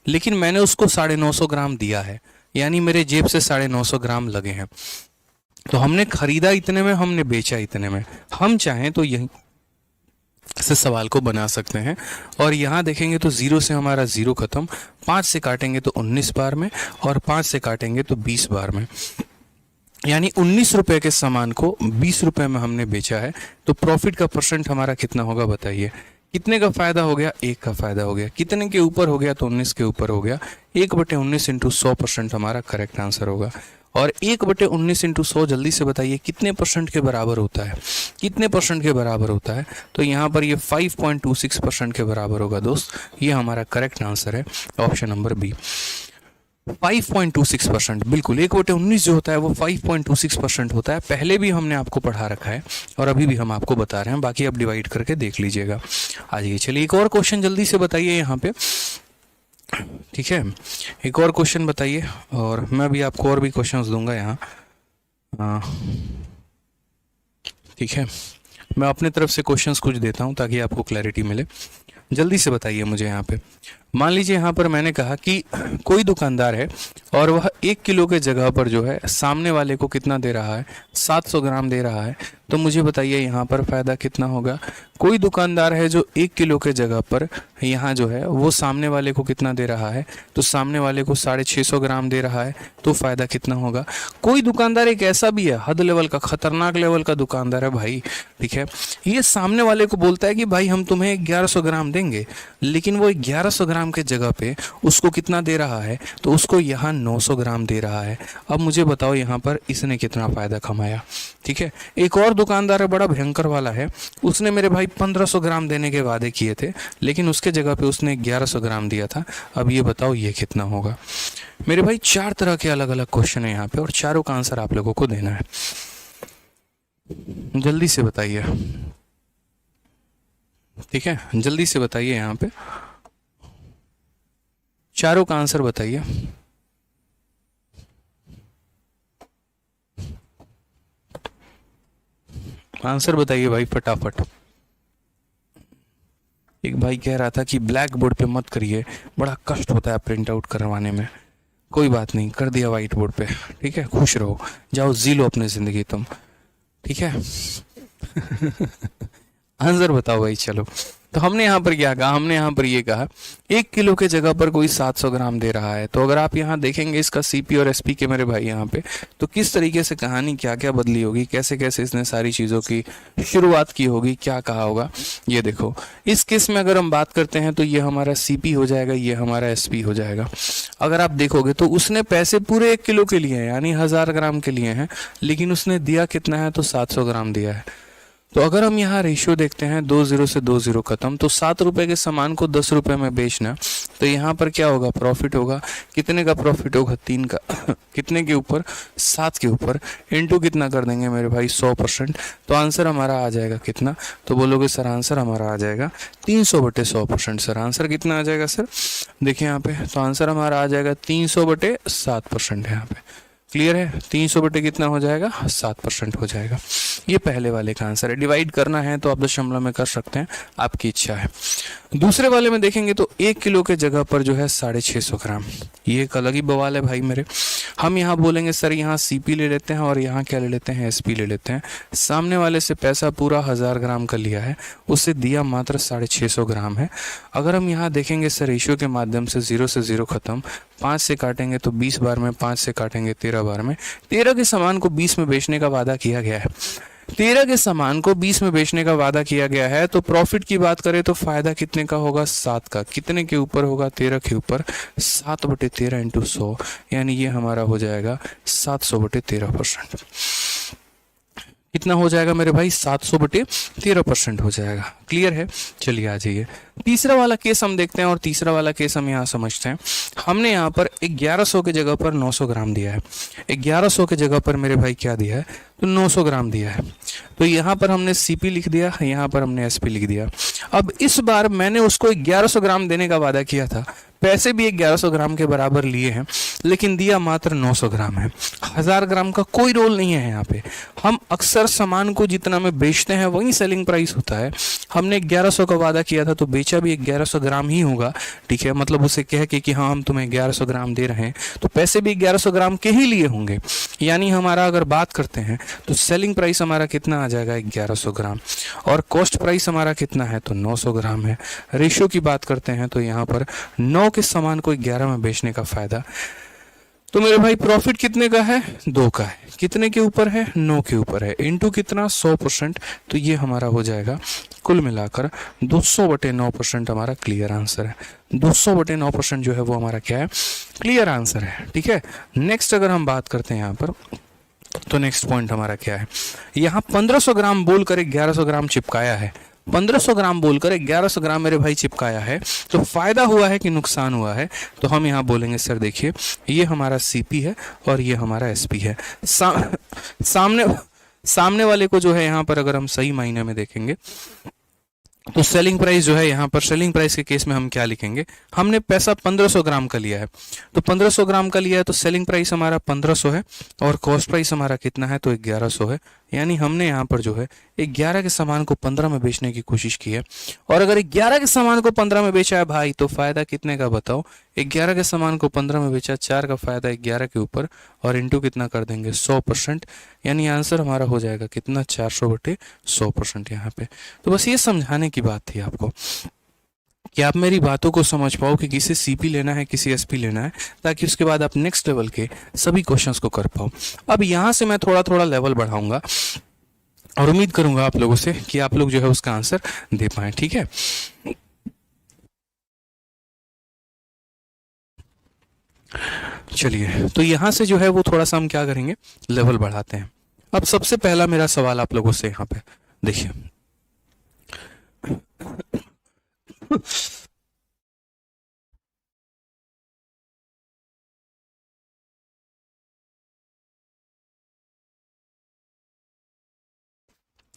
लेकिन मैंने उसको 950 ग्राम दिया है, यानी मेरे जेब से 950 ग्राम लगे हैं। तो हमने खरीदा इतने में, हमने बेचा इतने में। हम चाहें तो यही से सवाल को बना सकते हैं। और यहाँ देखेंगे तो 0 से हमारा 0 खत्म, 5 से काटेंगे तो 19 बार में, और 5 से काटेंगे तो 20 बार में, यानी 19 रुपए के सामान को 20 रुपए में हमने बेचा है। तो प्रॉफिट का परसेंट हमारा कितना होगा बताइए। कितने का फायदा हो गया, 1 का फायदा हो गया। कितने के ऊपर हो गया, तो 19 के ऊपर हो गया। 1/19 इंटू 100% हमारा करेक्ट आंसर होगा। और 1/19 इंटू 100 जल्दी से बताइए कितने परसेंट के बराबर होता है, कितने परसेंट के बराबर होता है। तो यहाँ पर ये 5.26% के बराबर होगा दोस्त। ये हमारा करेक्ट आंसर है, ऑप्शन नंबर बी, 5.26%। बिल्कुल, 1/19 जो होता है वो 5.26% होता है। पहले भी हमने आपको पढ़ा रखा है और अभी भी हम आपको बता रहे हैं, बाकी आप डिवाइड करके देख लीजिएगा। आ जाइए, चलिए एक और क्वेश्चन जल्दी से बताइए यहाँ पे। ठीक है, एक और क्वेश्चन बताइए, और मैं भी आपको और भी क्वेश्चंस दूंगा यहाँ। ठीक है, मैं अपने तरफ से क्वेश्चंस कुछ देता हूँ ताकि आपको क्लैरिटी मिले। जल्दी से बताइए मुझे यहाँ पे। मान लीजिए यहाँ पर मैंने कहा कि कोई दुकानदार है और वह 1 किलो के जगह पर जो है सामने वाले को कितना दे रहा है, 700 ग्राम दे रहा है। तो मुझे बताइए यहाँ पर फायदा कितना होगा। कोई दुकानदार है जो 1 किलो के जगह पर यहाँ जो है वो सामने वाले को कितना दे रहा है, तो सामने वाले को 650 ग्राम दे रहा है। तो फायदा कितना होगा। कोई दुकानदार एक ऐसा भी है, हद लेवल का, खतरनाक लेवल का दुकानदार है भाई। ठीक है, ये सामने वाले को बोलता है कि भाई हम तुम्हें 1100 ग्राम देंगे, लेकिन वो 1100 ग्राम के जगह पे उसको कितना दे रहा है, तो उसको यहाँ 900 ग्राम दे रहा है। अब मुझे बताओ यहाँ पर इसने कितना फायदा कमाया। ठीक है, एक और दुकानदार है, बड़ा भयंकर वाला है, उसने मेरे भाई 1500 ग्राम देने के वादे किए थे, लेकिन उसके जगह पे उसने 1100 ग्राम दिया था। अब ये बताओ ये कितना होगा। मेरे भाई 4 तरह के अलग अलग क्वेश्चन है यहाँ पे और चारों का आंसर आप लोगों को देना है। जल्दी से बताइए। ठीक है, जल्दी से बताइए यहाँ पे, चारों का आंसर बताइए। आंसर बताइए भाई फटाफट। एक भाई कह रहा था कि ब्लैक बोर्ड पे मत करिए, बड़ा कष्ट होता है प्रिंट आउट करवाने में। कोई बात नहीं, कर दिया व्हाइट बोर्ड पे। ठीक है, खुश रहो, जाओ जी लो अपनी जिंदगी तुम। ठीक है आंसर बताओ भाई। चलो, तो हमने यहाँ पर क्या कहा, हमने यहाँ पर ये कहा 1 किलो के जगह पर कोई 700 ग्राम दे रहा है। तो अगर आप यहाँ देखेंगे इसका सीपी और एसपी के मेरे भाई यहाँ पे, तो किस तरीके से कहानी क्या क्या बदली होगी, कैसे कैसे इसने सारी चीज़ों की शुरुआत की होगी, क्या कहा होगा। ये देखो, इस केस में अगर हम बात करते हैं तो ये हमारा सीपी हो जाएगा, ये हमारा एसपी हो जाएगा। अगर आप देखोगे तो उसने पैसे पूरे 1 किलो के लिए हैं, यानी 1000 ग्राम के लिए हैं, लेकिन उसने दिया कितना है, तो 700 ग्राम दिया है। तो अगर हम यहाँ रेशियो देखते हैं, 2 0 से 2 0 खत्म, तो 7 रुपए के सामान को 10 रुपए में बेचना, तो यहाँ पर क्या होगा, प्रॉफिट होगा। कितने का प्रॉफिट होगा, 3 का कितने के ऊपर, 7 के ऊपर, इनटू कितना कर देंगे मेरे भाई, 100%। तो आंसर हमारा आ जाएगा कितना, तो बोलोगे सर आंसर हमारा आ जाएगा 300/100%। सर आंसर कितना आ जाएगा सर, देखिए यहाँ पे, तो आंसर हमारा आ जाएगा 300/7% है यहाँ पे। क्लियर है, 300 बटे कितना हो जाएगा, 7% हो जाएगा। ये पहले वाले का आंसर है। डिवाइड करना है तो आप दशमलव में कर सकते हैं, आपकी इच्छा है। दूसरे वाले में देखेंगे तो 1 किलो के जगह पर जो है 650 ग्राम, ये एक अलग ही बवाल है भाई मेरे। हम यहाँ बोलेंगे सर यहाँ सीपी ले लेते हैं और यहाँ क्या ले लेते हैं, एसपी ले लेते हैं। सामने वाले से पैसा पूरा 1000 ग्राम का लिया है, उससे दिया मात्र 650 ग्राम है। अगर हम यहाँ देखेंगे सर रेशियो के माध्यम से 0 से 0 खत्म, 5 से काटेंगे तो 20 बार में, 5 से काटेंगे 13 बार में। 13 के सामान को 20 में बेचने का वादा किया गया है। 13 के सामान को 20 में बेचने का वादा किया गया है, तो प्रॉफिट की बात करें तो फायदा कितने का होगा? 7 का। कितने के ऊपर होगा? 13 के ऊपर। 7/13 इंटू 100, यानी ये हमारा हो जाएगा 700/13%। कितना हो जाएगा मेरे भाई? 700/13% हो जाएगा। क्लियर है? चलिए आ जाइए, तीसरा वाला केस हम देखते हैं, और तीसरा वाला केस हम यहाँ समझते हैं। हमने यहाँ पर 1100 की जगह पर 900 ग्राम दिया है। 1100 की जगह पर मेरे भाई क्या दिया है? तो 900 ग्राम दिया है। तो यहाँ पर हमने सीपी लिख दिया, यहाँ पर हमने एसपी लिख दिया। अब इस बार मैंने उसको 1100 ग्राम देने का वादा किया था, पैसे भी 1100 ग्राम के बराबर लिए हैं, लेकिन दिया मात्र 900 ग्राम है। 1000 ग्राम का कोई रोल नहीं है यहाँ पे। हम अक्सर सामान को जितना में बेचते हैं वही सेलिंग प्राइस होता है। हमने 1100 का वादा किया था तो बेचा भी 1100 ग्राम ही होगा, ठीक है। मतलब उसे कह के कि हाँ हम तुम्हें 1100 ग्राम दे रहे हैं, तो पैसे भी 1100 ग्राम के ही लिए होंगे। यानी हमारा अगर बात करते हैं तो सेलिंग प्राइस हमारा कितना आ जाएगा? 1100 ग्राम। और कॉस्ट प्राइस हमारा कितना है? तो 900 ग्राम है। रेशियो की बात करते हैं तो यहाँ पर 9 के सामान को 11 में बेचने का फायदा। तो मेरे भाई प्रॉफिट कितने का है? 2 का है। कितने के ऊपर है? 9 के ऊपर है। इंटू कितना? 100%। तो ये हमारा हो जाएगा कुल मिलाकर 200/9% हमारा क्लियर आंसर है। 200/9% जो है वो हमारा क्या है? क्लियर आंसर है, ठीक है। नेक्स्ट अगर हम बात करते हैं यहाँ पर, तो नेक्स्ट पॉइंट हमारा क्या है? यहाँ 1500 ग्राम बोलकर 1100 ग्राम चिपकाया है। 1500 ग्राम बोलकर 1100 ग्राम मेरे भाई चिपकाया है, तो फायदा हुआ है कि नुकसान हुआ है? तो हम यहाँ बोलेंगे सर देखिए, ये हमारा सीपी है और ये हमारा एसपी है। सामने वाले को जो है यहाँ पर अगर हम सही मायने में देखेंगे तो सेलिंग प्राइस जो है यहाँ पर, सेलिंग प्राइस के केस में हम क्या लिखेंगे? हमने पैसा 1500 ग्राम का लिया है, तो 1500 ग्राम का लिया है तो सेलिंग प्राइस हमारा 1500 है और कॉस्ट प्राइस हमारा कितना है? तो 1100 है। यानी हमने यहाँ पर जो है 11 के सामान को 15 में बेचने की कोशिश की है। और अगर 11 के सामान को 15 में बेचा है भाई, तो फायदा कितने का बताओ? 11 के सामान को 15 में बेचा, 4 का फायदा 11 के ऊपर, और इंटू कितना कर देंगे? 100%। यानी आंसर हमारा हो जाएगा कितना? 400/100% यहाँ पे। तो बस ये समझाने की बात थी आपको कि आप मेरी बातों को समझ पाओ कि किसे सीपी लेना है, किसे एसपी लेना है, ताकि उसके बाद आप नेक्स्ट लेवल के सभी क्वेश्चंस को कर पाओ। अब यहाँ से मैं थोड़ा थोड़ा लेवल बढ़ाऊंगा और उम्मीद करूंगा आप लोगों से कि आप लोग जो है उसका आंसर दे पाए, ठीक है। चलिए, तो यहां से जो है वो थोड़ा सा हम क्या करेंगे? लेवल बढ़ाते हैं। अब सबसे पहला मेरा सवाल आप लोगों से यहाँ पे देखिए,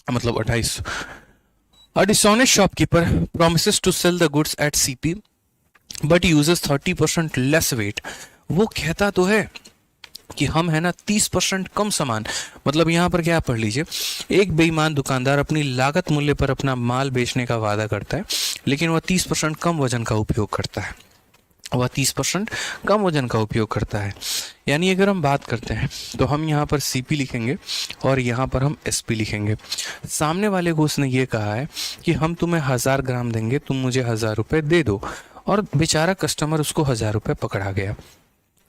मतलब 28। A dishonest shopkeeper promises to sell the goods at CP but uses 30% less weight। वो कहता तो है कि हम है ना 30% कम सामान, मतलब यहाँ पर क्या पढ़ लीजिए, एक बेईमान दुकानदार अपनी लागत मूल्य पर अपना माल बेचने का वादा करता है, लेकिन वह 30% कम वजन का उपयोग करता है। वह 30% कम वजन का उपयोग करता है। यानी अगर हम बात करते हैं तो हम यहाँ पर सीपी लिखेंगे और यहाँ पर हम एसपी लिखेंगे। सामने वाले को उसने ये कहा है कि हम तुम्हें 1000 ग्राम देंगे, तुम मुझे 1000 रुपये दे दो, और बेचारा कस्टमर उसको 1000 रुपये पकड़ा गया।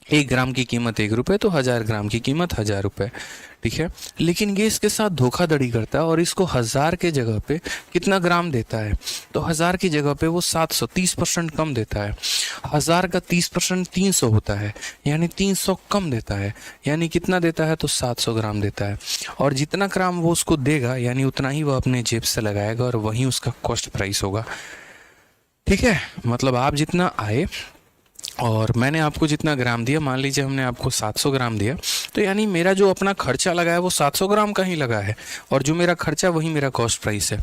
1 ग्राम की कीमत 1 रुपये, तो 1000 ग्राम की कीमत 1000 रुपये, ठीक है। लेकिन ये इसके साथ धोखाधड़ी करता है और इसको 1000 के जगह पे कितना ग्राम देता है? तो 1000 की जगह पे वो 700, 30% कम देता है। 1000 का 30% 300 होता है, यानी 300 कम देता है। यानी कितना देता है? तो 700 ग्राम देता है। और जितना ग्राम वो उसको देगा, यानी उतना ही वो अपने जेब से लगाएगा और वही उसका कॉस्ट प्राइस होगा, ठीक है। मतलब आप जितना आए और मैंने आपको जितना ग्राम दिया, मान लीजिए हमने आपको 700 ग्राम दिया, तो यानी मेरा जो अपना खर्चा लगा है वो 700 ग्राम का ही लगा है, और जो मेरा खर्चा वही मेरा कॉस्ट प्राइस है,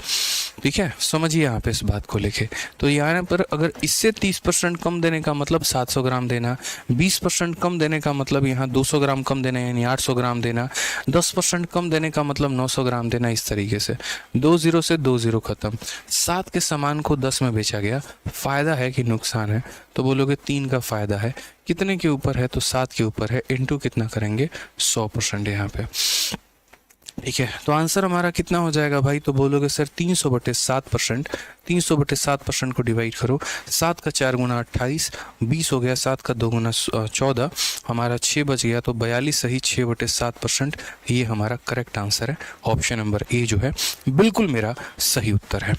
ठीक है। समझिए यहाँ पे इस बात को लेके। तो यहाँ पर अगर इससे 30% कम देने का मतलब 700 ग्राम देना, 20% कम देने का मतलब यहाँ 200 ग्राम कम देना, यानी 800 ग्राम देना, 10% कम देने का मतलब 900 ग्राम देना, इस तरीके से 2 0 से 2 0 खत्म। 7 के सामान को 10 में बेचा गया, फायदा है कि नुकसान है? तो बोलोगे 3 का फायदा है। कितने के ऊपर है? तो 7 के ऊपर है। इंटू कितना करेंगे? 100% यहाँ पे। ठीक है, तो आंसर हमारा कितना हो जाएगा भाई? तो बोलोगे सर 300/7%। 300/7% को डिवाइड करो, 7 का 4 गुना 28, 20 हो गया, 7 का 2 गुना 14, हमारा 6 बच गया, तो 42 सही 6/7%। ये हमारा करेक्ट आंसर है। ऑप्शन नंबर ए जो है बिल्कुल मेरा सही उत्तर है।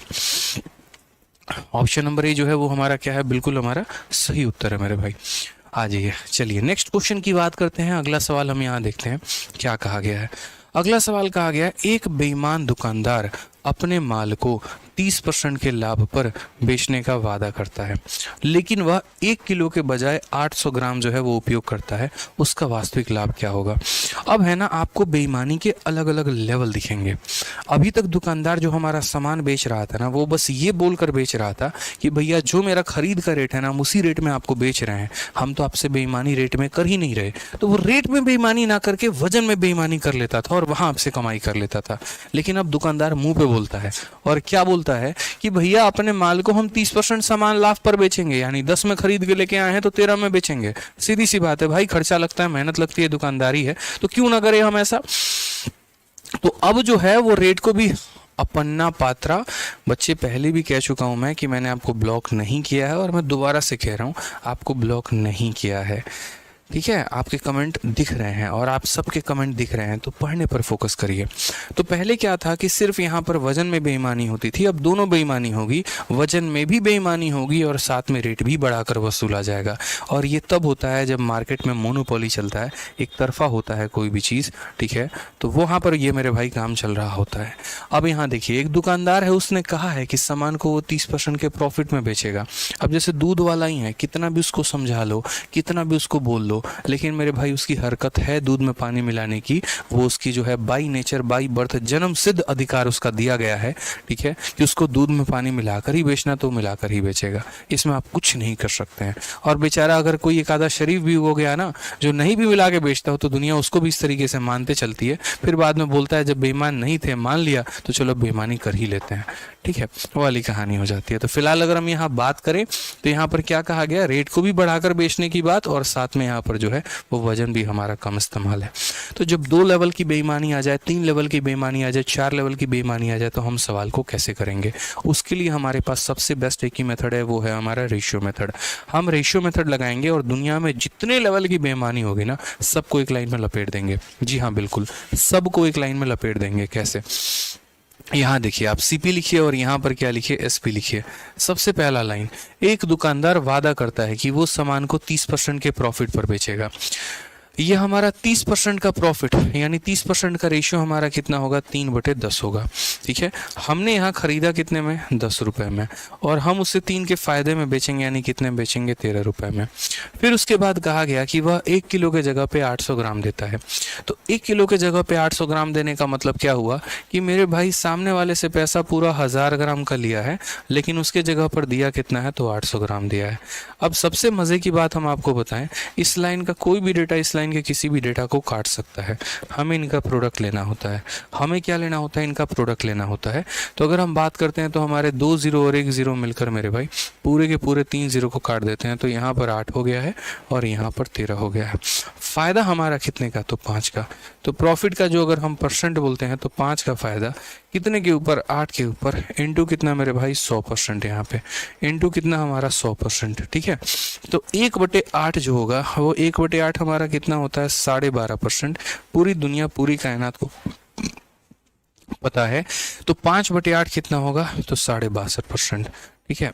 ऑप्शन नंबर ए जो है वो हमारा क्या है? बिल्कुल हमारा सही उत्तर है मेरे भाई। आ जाइए, चलिए नेक्स्ट क्वेश्चन की बात करते हैं। अगला सवाल हम यहाँ देखते हैं क्या कहा गया है। अगला सवाल कहा गया है, एक बेईमान दुकानदार अपने माल को 30% के लाभ पर बेचने का वादा करता है, लेकिन वह 1 किलो के बजाय 800 ग्राम जो है वो उपयोग करता है। उसका वास्तविक लाभ क्या होगा? अब है ना, आपको बेईमानी के अलग अलग लेवल दिखेंगे। अभी तक दुकानदार जो हमारा सामान बेच रहा था ना, वो बस ये बोलकर बेच रहा था कि भैया जो मेरा खरीद का रेट है ना, हम उसी रेट में आपको बेच रहे हैं, हम तो आपसे बेईमानी रेट में कर ही नहीं रहे। तो वो रेट में बेईमानी ना करके वजन में बेईमानी कर लेता था और वहां आपसे कमाई कर लेता था। लेकिन अब दुकानदार मुंह पे बोलता है, और क्या बोलता है कि भैया अपने माल को हम 30% सामान लाभ पर बेचेंगे, यानी 10 में खरीद के लेके आए हैं तो 13 में बेचेंगे। सीधी सी बात है भाई, खर्चा लगता है, मेहनत लगती है, दुकानदारी है, तो क्यों ना करें हम ऐसा। तो अब जो है वो रेट को भी अपन्ना पात्रा, बच्चे पहले भी कह चुका हूं मैं कि मैंने आपको ब्लॉक नहीं किया है, और मैं दोबारा से कह रहा हूं आपको ब्लॉक नहीं किया है। ठीक है, आपके कमेंट दिख रहे हैं और आप सबके कमेंट दिख रहे हैं, तो पढ़ने पर फोकस करिए। तो पहले क्या था कि सिर्फ यहाँ पर वजन में बेईमानी होती थी, अब दोनों बेईमानी होगी, वजन में भी बेईमानी होगी और साथ में रेट भी बढ़ाकर वसूला जाएगा। और ये तब होता है जब मार्केट में मोनोपोली चलता है, एक तरफा होता है कोई भी चीज़। ठीक है, तो वहाँ पर ये मेरे भाई काम चल रहा होता है। अब यहाँ देखिए, एक दुकानदार है, उसने कहा है कि सामान को वो 30% के प्रॉफिट में बेचेगा। अब जैसे दूध वाला ही है, कितना भी उसको समझा लो, कितना भी उसको बोल लो, लेकिन मेरे भाई उसकी हरकत है दूध में पानी मिलाने की, वो उसकी जो है बाई नेचर, बाई बर्थ, जन्म सिद्ध अधिकार उसका दिया गया है। ठीक है, कि उसको दूध में पानी मिलाकर ही बेचना, तो मिलाकर ही बेचेगा, इसमें आप कुछ नहीं कर सकते हैं। और बेचारा अगर कोई एक आधा शरीफ भी हो गया ना, जो नहीं भी मिला के बेचता हो, तो दुनिया उसको भी इस तरीके से मानते चलती है, फिर बाद में बोलता है जब बेईमान नहीं थे, मान लिया तो चलो बेईमानी कर ही लेते हैं। ठीक है, वो वाली कहानी हो जाती है। तो फिलहाल अगर हम यहाँ बात करें तो यहाँ पर क्या कहा गया, रेट को भी बढ़ाकर बेचने की बात, और साथ में यहाँ पर जो है वो वजन भी हमारा कम इस्तेमाल है। तो जब 2 लेवल की बेईमानी आ जाए, 3 लेवल की बेईमानी आ जाए, 4 लेवल की बेईमानी आ जाए, तो हम सवाल को कैसे करेंगे? उसके लिए हमारे पास सबसे बेस्ट एक ही मेथड है, वो है हमारा रेशियो मेथड। हम रेशियो मेथड लगाएंगे और दुनिया में जितने लेवल की बेईमानी होगी ना, सबको एक लाइन में लपेट देंगे। जी हाँ, बिल्कुल सबको एक लाइन में लपेट देंगे। कैसे? यहाँ देखिए, आप सीपी लिखिए और यहाँ पर क्या लिखिए, एसपी लिखिए। सबसे पहला लाइन, एक दुकानदार वादा करता है कि वो सामान को 30% के प्रॉफिट पर बेचेगा। ये हमारा 30% का प्रॉफिट, यानी 30% का रेशियो हमारा कितना होगा? 3/10 होगा। ठीक है, हमने यहाँ खरीदा कितने में? 10 रुपए में, और हम उसे 3 के फायदे में बेचेंगे, यानी कितने बेचेंगे? 13 रुपए में। फिर उसके बाद कहा गया कि वह 1 किलो के जगह पे 800 ग्राम देता है। तो 1 किलो के जगह पे 800 ग्राम देने का मतलब क्या हुआ कि मेरे भाई सामने वाले से पैसा पूरा 1000 ग्राम का लिया है, लेकिन उसके जगह पर दिया कितना है? तो 800 ग्राम दिया है। अब सबसे मजे की बात हम आपको बताएं, इस लाइन का कोई भी डेटा इस लाइन के किसी भी डेटा को काट सकता है। हमें इनका प्रोडक्ट लेना होता है। हमें क्या लेना होता है? इनका प्रोडक्ट लेना होता है। तो अगर हम बात करते हैं तो हमारे 2 जीरो और 1 जीरो मिलकर मेरे भाई पूरे के पूरे 3 जीरो को काट देते हैं, तो यहाँ पर 8 हो गया है और यहाँ पर 13 हो गया है। फायदा हमारा कितने का? तो 5 का। तो प्रॉफिट का जो अगर हम परसेंट बोलते हैं तो 5 का फायदा कितने के ऊपर? 8 के ऊपर, इनटू कितना मेरे भाई? 100%। यहाँ पे इनटू कितना हमारा? 100%। ठीक है, तो 1/8 जो होगा वो 1/8 हमारा कितना होता है? 12.5%। पूरी दुनिया, पूरी कायनात को पता है। तो 5/8 कितना होगा? तो 62.5%। ठीक है,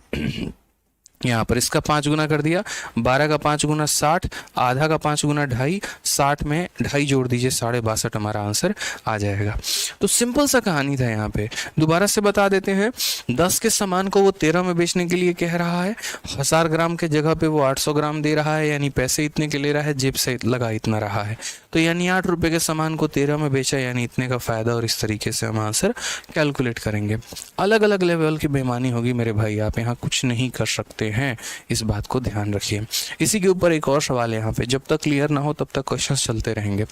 यहाँ पर इसका 5 गुना कर दिया, 12 का 5 गुना 60, आधा का 5 गुना 2.5, 60 में 2.5 जोड़ दीजिए, 62.5 हमारा आंसर आ जाएगा। तो सिंपल सा कहानी था। यहाँ पे दोबारा से बता देते हैं, 10 के सामान को वो 13 में बेचने के लिए कह रहा है, 1000 ग्राम के जगह पे वो 800 ग्राम दे रहा है, यानी पैसे इतने के ले रहा है, जेब से लगा इतना रहा है, तो यानी 8 रुपए के सामान को 13 में बेचा, यानी इतने का फायदा। और इस तरीके से हम आंसर कैलकुलेट करेंगे। अलग अलग लेवल की बेईमानी होगी मेरे भाई, आप यहाँ कुछ नहीं कर सकते हैं, इस बात को ध्यान रखिए। इसी के ऊपर एक और सवाल है यहाँ पे, जब तक क्लियर ना हो तब तक क्वेश्चंस चलते रहेंगे।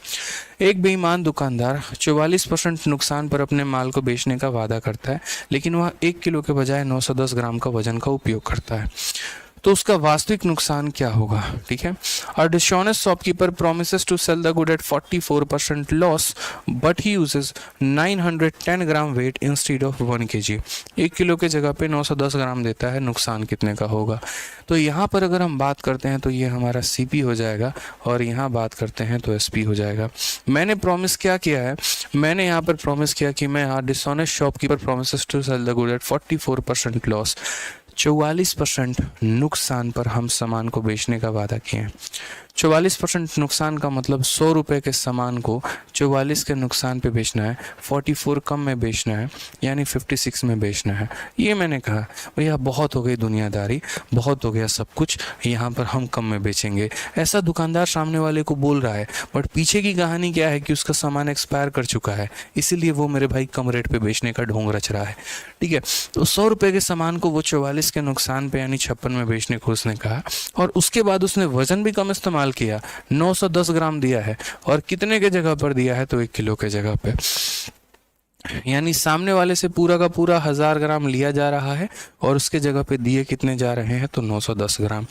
एक बेईमान दुकानदार 44% नुकसान पर अपने माल को बेचने का वादा करता है, लेकिन वह 1 किलो के बजाय 910 ग्राम का वजन का उपयोग करता है। तो उसका वास्तविक नुकसान क्या होगा, ठीक है। A dishonest shopkeeper promises to sell the good at 44% loss but he uses 910 gram weight instead of 1 kg। 1 kilo के जगह पे 910 ग्राम देता है, नुकसान कितने का होगा। तो यहाँ पर अगर हम बात करते हैं तो ये हमारा सीपी हो जाएगा और यहाँ बात करते हैं तो एसपी हो जाएगा। मैंने प्रॉमिस क्या किया है, मैंने यहाँ पर प्रॉमिस किया कि मैं dishonest shopkeeper promises to sell the good at 44% loss, 44% नुकसान पर हम सामान को बेचने का वादा किए हैं। 44% नुकसान का मतलब 100 रुपये के सामान को 44 के नुकसान पे बेचना है, 44 कम में बेचना है, यानी 56 में बेचना है। ये मैंने कहा भैया बहुत हो गई दुनियादारी, बहुत हो गया सब कुछ, यहाँ पर हम कम में बेचेंगे, ऐसा दुकानदार सामने वाले को बोल रहा है। बट पीछे की कहानी क्या है कि उसका सामान एक्सपायर कर चुका है, इसीलिए वो मेरे भाई कम रेट पे बेचने का ढोंग रच रहा है, ठीक है। तो 100 रुपये के सामान को वो 44 के नुकसान पे यानी 56 में बेचने को उसने कहा, और उसके बाद उसने वजन भी कम इस्तेमाल किया, 910 ग्राम दिया है, और कितने के जगह पर दिया है तो 1 किलो के जगह पे, यानी सामने वाले से पूरा का पूरा 1000 ग्राम लिया जा रहा है और उसके जगह पे दिए कितने जा रहे हैं तो 910 ग्राम।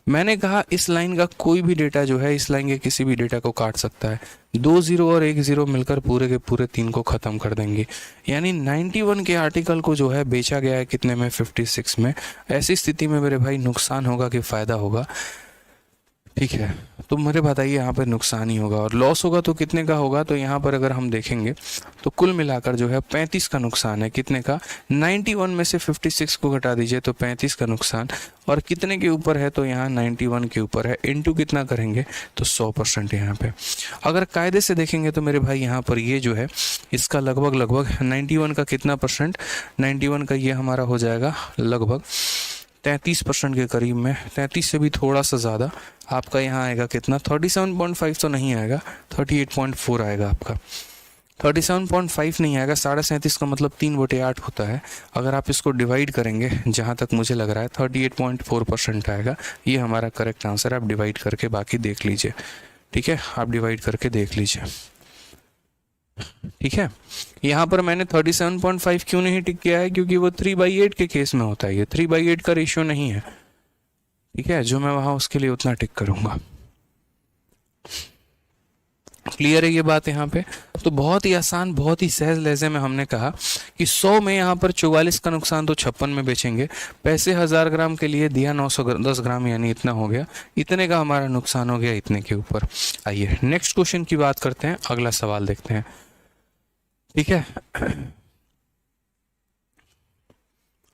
मैंने कहा इस लाइन का कोई भी डेटा जो है इस लाइन के किसी भी डेटा को काट सकता है, 2 0 और 1 0 मिलकर पूरे के पूरे 3 को ख़त्म कर देंगे, यानी 91 के आर्टिकल को जो है बेचा गया है कितने में 56 में। ऐसी स्थिति में मेरे भाई नुकसान होगा कि फ़ायदा होगा, ठीक है। तो मेरे बताइए यहाँ पर नुकसान ही होगा, और लॉस होगा तो कितने का होगा, तो यहाँ पर अगर हम देखेंगे तो कुल मिलाकर जो है 35 का नुकसान है। कितने का, 91 में से 56 को घटा दीजिए तो 35 का नुकसान, और कितने के ऊपर है तो यहाँ 91 के ऊपर है, इनटू कितना करेंगे तो 100% यहाँ पे। अगर कायदे से देखेंगे तो मेरे भाई यहाँ पर ये जो है इसका लगभग 91 का कितना परसेंट, 91 का ये हमारा हो जाएगा लगभग 33% के करीब में, 33 से भी थोड़ा सा ज़्यादा आपका यहाँ आएगा कितना, 37.5 तो नहीं आएगा, 38.4 आएगा आपका, 37.5 नहीं आएगा, 37.5 का मतलब 3/8 होता है। अगर आप इसको डिवाइड करेंगे, जहाँ तक मुझे लग रहा है 38.4% आएगा। ये हमारा करेक्ट आंसर है, आप डिवाइड करके बाकी देख लीजिए, ठीक है, आप डिवाइड करके देख लीजिए, ठीक है। यहाँ पर मैंने 37.5 क्यों नहीं टिक किया है, क्योंकि वो 3/8 के केस में होता है, ये 3/8 का रेशियो नहीं है, ठीक है, जो मैं वहाँ उसके लिए उतना टिक करूँगा। क्लियर है ये बात यहाँ पे। तो बहुत ही आसान, बहुत ही सहज लहजे में हमने कहा कि 100 में यहाँ पर 44 का नुकसान तो 56 में बेचेंगे, पैसे 1000 ग्राम के लिए दिया 910 ग्राम, यानी इतना हो गया, इतने का हमारा नुकसान हो गया इतने के ऊपर। आइए नेक्स्ट क्वेश्चन की बात करते हैं, अगला सवाल देखते हैं, ठीक है।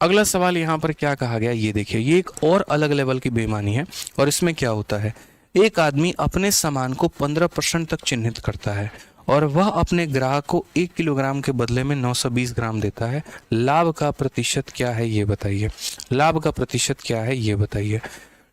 अगला सवाल यहाँ पर क्या कहा गया, ये देखिए, ये एक और अलग लेवल की बेईमानी है। और इसमें क्या होता है, एक आदमी अपने सामान को 15% तक चिन्हित करता है और वह अपने ग्राहक को 1 किलोग्राम के बदले में 920 ग्राम देता है। लाभ का प्रतिशत क्या है ये बताइए, लाभ का प्रतिशत क्या है ये बताइए,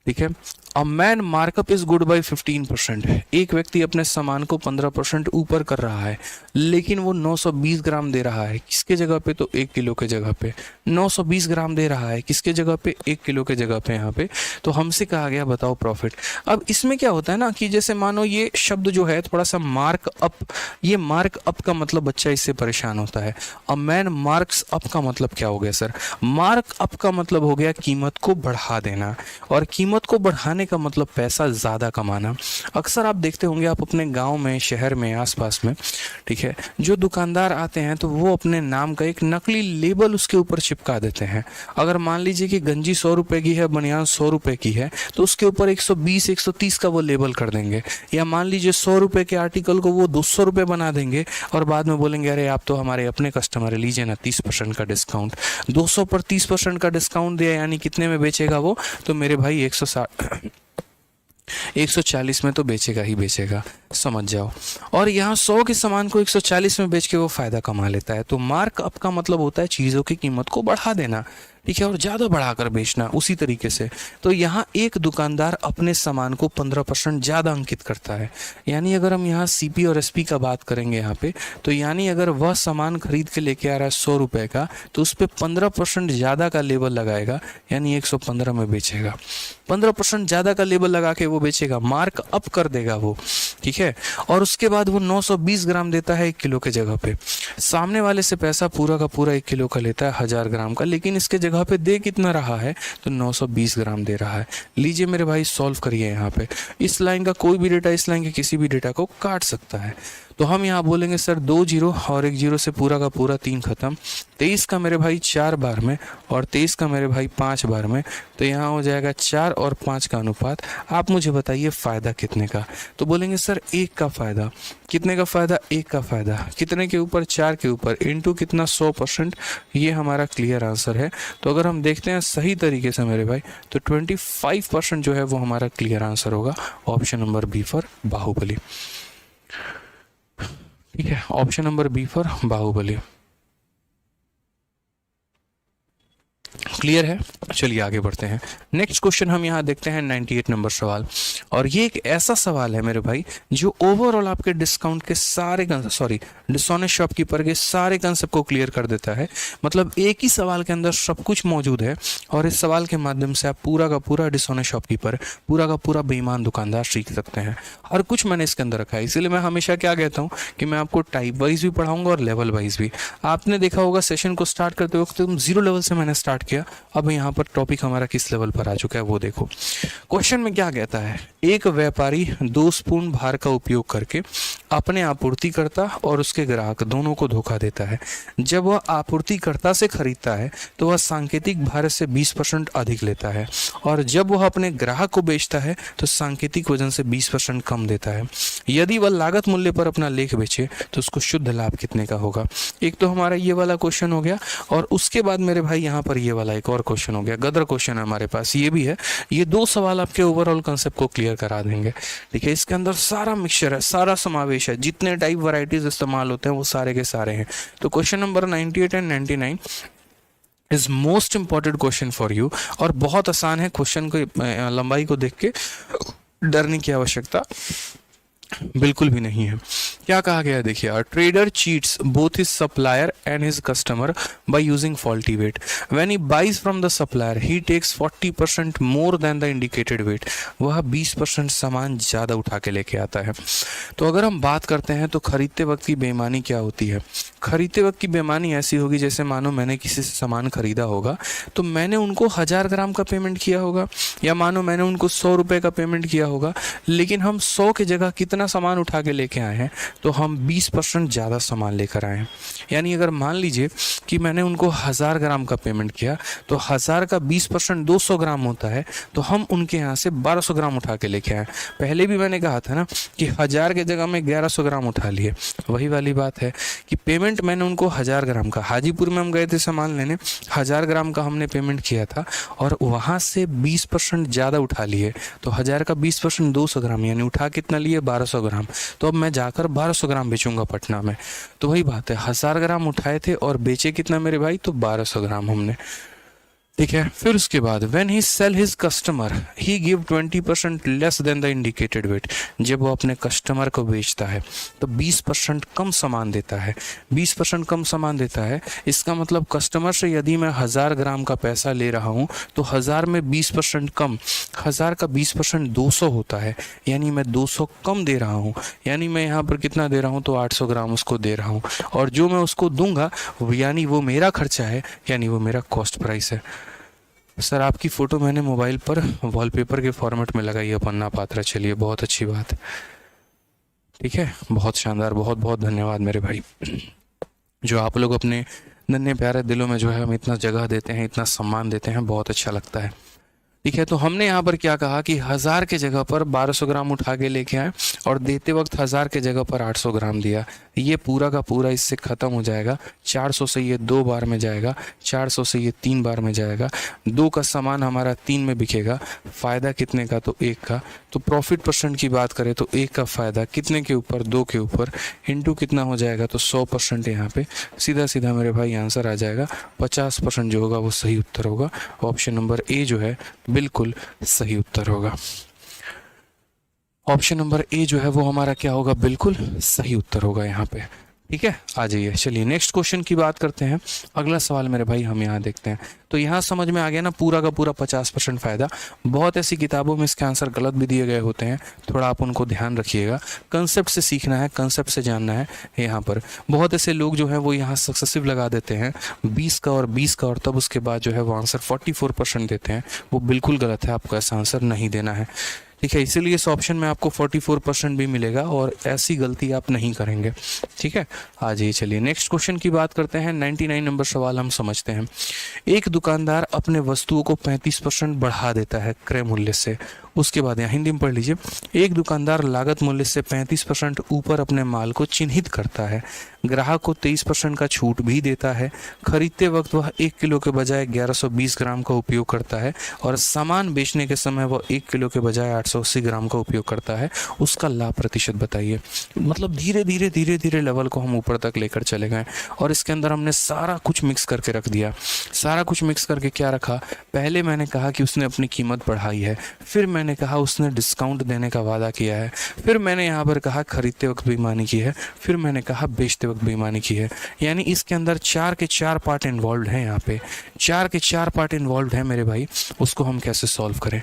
ठीक है। A man markup is good by 15%। एक व्यक्ति अपने सामान को 15% ऊपर कर रहा है, लेकिन वो 920 ग्राम दे रहा है, किसके जगह पे तो 1 किलो के जगह पे 920 ग्राम दे रहा है, किसके जगह पे 1 किलो के जगह पे यहाँ पे। तो हमसे कहा गया बताओ प्रॉफिट। अब इसमें क्या होता है ना कि जैसे मानो ये शब्द जो है थोड़ा सा मार्क अप, ये मार्क अप का मतलब बच्चा इससे परेशान होता है। अ मैन मार्क्स अप का मतलब क्या हो गया सर, मार्क अप का मतलब हो गया कीमत को बढ़ा देना, और कीमत को बढ़ाने का मतलब पैसा ज़्यादा कमाना। अक्सर आप देखते होंगे आप अपने गांव में, शहर में, आसपास में, ठीक है, जो दुकानदार आते हैं तो वो अपने नाम का एक नकली लेबल उसके ऊपर चिपका देते हैं। अगर मान लीजिए कि गंजी 100 रुपये की है, बनियान 100 रुपये की है, तो उसके ऊपर 120, 130 का वो लेबल कर देंगे। या मान लीजिए 100 रुपये के आर्टिकल को वो 200 रुपये बना देंगे और बाद में बोलेंगे अरे आप तो हमारे अपने कस्टमर है, लीजिए ना 30% का डिस्काउंट। 200 पर 30% का डिस्काउंट दिया, यानी कितने में बेचेगा वो, तो मेरे भाई 140 में तो बेचेगा ही बेचेगा, समझ जाओ। और यहाँ 100 के सामान को 140 में बेच के वो फायदा कमा लेता है। तो मार्क अप का मतलब होता है चीज़ों की कीमत को बढ़ा देना, ठीक है, और ज़्यादा बढ़ाकर बेचना। उसी तरीके से तो यहाँ एक दुकानदार अपने सामान को 15% ज़्यादा अंकित करता है। यानी अगर हम यहाँ सीपी और एसपी का बात करेंगे यहाँ पे, तो यानी अगर वह सामान खरीद के लेके आ रहा है 100 रुपये का, तो उस पर 15% ज़्यादा का लेबल लगाएगा, यानी 115 में बेचेगा। 15% ज़्यादा का लेबल लगा के वो बेचेगा, मार्क अप कर देगा वो, ठीक है। और उसके बाद वो 920 ग्राम देता है 1 किलो के जगह पे। सामने वाले से पैसा पूरा का पूरा 1 किलो का लेता है 1000 ग्राम का, लेकिन इसके जगह जगह पे दे कितना रहा है, तो 920 ग्राम दे रहा है। लीजिए मेरे भाई सॉल्व करिए। यहाँ पे इस लाइन का कोई भी डेटा इस लाइन के किसी भी डेटा को काट सकता है। तो हम यहाँ बोलेंगे सर 2 जीरो और 1 जीरो से पूरा का पूरा 3 खत्म, 23 का मेरे भाई 4 बार में और 23 का मेरे भाई 5 बार में, तो यहाँ हो जाएगा 4 और 5 का अनुपात। आप मुझे बताइए फ़ायदा कितने का, तो बोलेंगे सर 1 का फ़ायदा। कितने का फ़ायदा? 1 का फ़ायदा। कितने के ऊपर? 4 के ऊपर, इनटू कितना? 100%। ये हमारा क्लियर आंसर है। तो अगर हम देखते हैं सही तरीके से मेरे भाई, तो 25% जो है वो हमारा क्लियर आंसर होगा। Option number B for Baahubali. ठीक है, option number B for Baahubali. Clear है? चलिए आगे बढ़ते हैं। नेक्स्ट क्वेश्चन हम यहाँ देखते हैं 98 नंबर सवाल, और ये एक ऐसा सवाल है मेरे भाई जो ओवरऑल आपके डिस्काउंट के सारे डिसऑनेस्ट शॉपकीपर के सारे कंसेप्ट को क्लियर कर देता है। मतलब एक ही सवाल के अंदर सब कुछ मौजूद है, और इस सवाल के माध्यम से आप पूरा का पूरा डिसऑनेस्ट शॉपकीपर, पूरा का पूरा बेईमान दुकानदार सीख सकते हैं। और कुछ मैंने इसके अंदर रखा है, इसीलिए मैं हमेशा क्या कहता हूँ कि मैं आपको टाइप वाइज भी पढ़ाऊंगा और लेवल वाइज भी। आपने देखा होगा सेशन को स्टार्ट करते वक्त तुम 0 लेवल से मैंने स्टार्ट किया, अब यहाँ पर टॉपिक हमारा किस लेवल पर आ चुका है वो देखो। क्वेश्चन में क्या कहता है, एक व्यापारी दोषपूर्ण भार का उपयोग करके अपने आपूर्तिकर्ता और उसके ग्राहक दोनों को धोखा देता है। जब वह आपूर्तिकर्ता से खरीदता है तो वह सांकेतिक भार से 20% अधिक लेता है, और जब वह अपने ग्राहक को बेचता है तो सांकेतिक वजन से 20% कम देता है। यदि वह लागत मूल्य पर अपना लेख बेचे तो उसको शुद्ध लाभ कितने का होगा। एक तो हमारा ये वाला क्वेश्चन हो गया, और उसके बाद मेरे भाई यहाँ पर ये वाला एक और क्वेश्चन हो गया, गदर क्वेश्चन है हमारे पास, ये भी है। ये 2 सवाल आपके ओवरऑल कंसेप्ट को क्लियर करा देंगे। ठीक है, इसके अंदर सारा मिक्सचर है, सारा समावेश है, जितने टाइप वैरायटीज इस्तेमाल होते हैं वो सारे के सारे हैं। तो question number 98 and 99 is most important question for you, और बहुत आसान है। क्वेश्चन को लंबाई को देख के डरने की आवश्यकता बिल्कुल भी नहीं है। क्या कहा गया देखिए, a trader cheats both his supplier and his customer by using faulty weight. When he buys from the supplier he takes 40% more than the indicated weight. वह 20% सामान ज़्यादा उठा के लेके आता है। तो अगर हम बात करते हैं तो खरीदते वक्त की बेईमानी क्या होती है। खरीदते वक्त की बेईमानी ऐसी होगी जैसे मानो मैंने किसी से सामान खरीदा होगा, तो मैंने उनको 1000 ग्राम का पेमेंट किया होगा, या मानो मैंने उनको 100 रुपये का पेमेंट किया होगा, लेकिन हम 100 की जगह कितना सामान उठा के लेके आए हैं, तो हम 20% ज़्यादा सामान लेकर आए हैं। यानी अगर मान लीजिए कि मैंने उनको 1000 ग्राम का पेमेंट किया, तो 1000 का 20% 200 ग्राम होता है, तो हम उनके यहाँ से 1200 ग्राम उठा के लेके आए। पहले भी मैंने कहा था ना कि 1000 की जगह में 1100 ग्राम उठा लिए। वही वाली बात है कि पेमेंट मैंने उनको 1000 ग्राम का, हाजीपुर में हम गए थे सामान लेने, 1000 ग्राम का हमने पेमेंट किया था, और वहाँ से 20% ज़्यादा उठा लिए। तो 1000 का 20% 200 ग्राम, यानी उठा कितना लिए? 1200 ग्राम। तो अब मैं जाकर 1200 ग्राम बेचूंगा पटना में। तो वही बात है, 1000 ग्राम उठाए थे और बेचे कितना मेरे भाई? तो 1200 ग्राम हमने। ठीक है, फिर उसके बाद when he sell his customer he give 20% less than the indicated weight. जब वो अपने कस्टमर को बेचता है तो 20% कम सामान देता है। 20% कम सामान देता है, इसका मतलब कस्टमर से यदि मैं 1000 ग्राम का पैसा ले रहा हूँ तो 1000 में 20% कम, 1000 का 20% 200 होता है, यानी मैं 200 कम दे रहा हूँ। यानी मैं यहाँ पर कितना दे रहा हूँ? तो 800 ग्राम उसको दे रहा हूँ, और जो मैं उसको दूंगा यानी वो मेरा खर्चा है, यानी वो मेरा कॉस्ट प्राइस है। सर आपकी फ़ोटो मैंने मोबाइल पर वॉलपेपर के फॉर्मेट में लगाई है, पन्ना पात्रा। चलिए, बहुत अच्छी बात। ठीक है, बहुत शानदार, बहुत बहुत धन्यवाद मेरे भाई, जो आप लोग अपने नन्हे प्यारे दिलों में जो है हम इतना जगह देते हैं, इतना सम्मान देते हैं, बहुत अच्छा लगता है। ठीक है, तो हमने यहाँ पर क्या कहा कि 1000 के जगह पर 1200 ग्राम उठा के लेके आए, और देते वक्त 1000 के जगह पर 800 ग्राम दिया। ये पूरा का पूरा इससे ख़त्म हो जाएगा। 400 से ये 2 बार में जाएगा, 400 से ये 3 बार में जाएगा। 2 का सामान हमारा 3 में बिकेगा। फ़ायदा कितने का? तो 1 का। तो प्रॉफिट परसेंट की बात करें तो 1 का फ़ायदा कितने के ऊपर? 2 के ऊपर, इंटू कितना हो जाएगा? तो 100%। यहाँ पे सीधा सीधा मेरे भाई आंसर आ जाएगा 50% जो होगा वो सही उत्तर होगा। ऑप्शन नंबर ए जो है बिल्कुल सही उत्तर होगा। ऑप्शन नंबर ए जो है वो हमारा क्या होगा? बिल्कुल सही उत्तर होगा यहाँ पे। ठीक है, आ जाइए। चलिए नेक्स्ट क्वेश्चन की बात करते हैं। अगला सवाल मेरे भाई हम यहाँ देखते हैं। तो यहाँ समझ में आ गया ना, पूरा का पूरा 50% फ़ायदा। बहुत ऐसी किताबों में इसके आंसर गलत भी दिए गए होते हैं, थोड़ा आप उनको ध्यान रखिएगा। कंसेप्ट से सीखना है, कंसेप्ट से जानना है। यहाँ पर बहुत ऐसे लोग जो है वो यहाँ सक्सेसिव लगा देते हैं 20 का और 20 का, और तब उसके बाद जो है वो आंसर 44% देते हैं। वो बिल्कुल गलत है, आपको ऐसा आंसर नहीं देना है। ठीक है, इसीलिए इस ऑप्शन में आपको 44% भी मिलेगा और ऐसी गलती आप नहीं करेंगे। ठीक है, आ जाइए। चलिए नेक्स्ट क्वेश्चन की बात करते हैं। 99 नंबर सवाल हम समझते हैं। एक दुकानदार अपने वस्तुओं को 35% बढ़ा देता है क्रय मूल्य से। उसके बाद यहाँ हिंदी में पढ़ लीजिए। एक दुकानदार लागत मूल्य से 35% ऊपर अपने माल को चिन्हित करता है। ग्राहक को 23% का छूट भी देता है। खरीदते वक्त वह 1 किलो के बजाय 1120 ग्राम का उपयोग करता है और सामान बेचने के समय वह 1 किलो के बजाय 880 ग्राम का उपयोग करता है। उसका लाभ प्रतिशत बताइए। मतलब धीरे धीरे धीरे धीरे लेवल को हम ऊपर तक लेकर चले गए और इसके अंदर हमने सारा कुछ मिक्स करके रख दिया। सारा कुछ मिक्स करके क्या रखा? पहले मैंने कहा कि उसने अपनी कीमत बढ़ाई है, फिर मैंने कहा उसने डिस्काउंट देने का वादा किया है, फिर मैंने यहाँ पर कहा खरीदते वक्त बेईमानी की है, फिर मैंने कहा बेचते वक्त बेईमानी की है। यानी इसके अंदर 4 के 4 पार्ट इन्वॉल्व हैं। यहाँ पे 4 के 4 पार्ट इन्वॉल्व हैं मेरे भाई। उसको हम कैसे सॉल्व करें?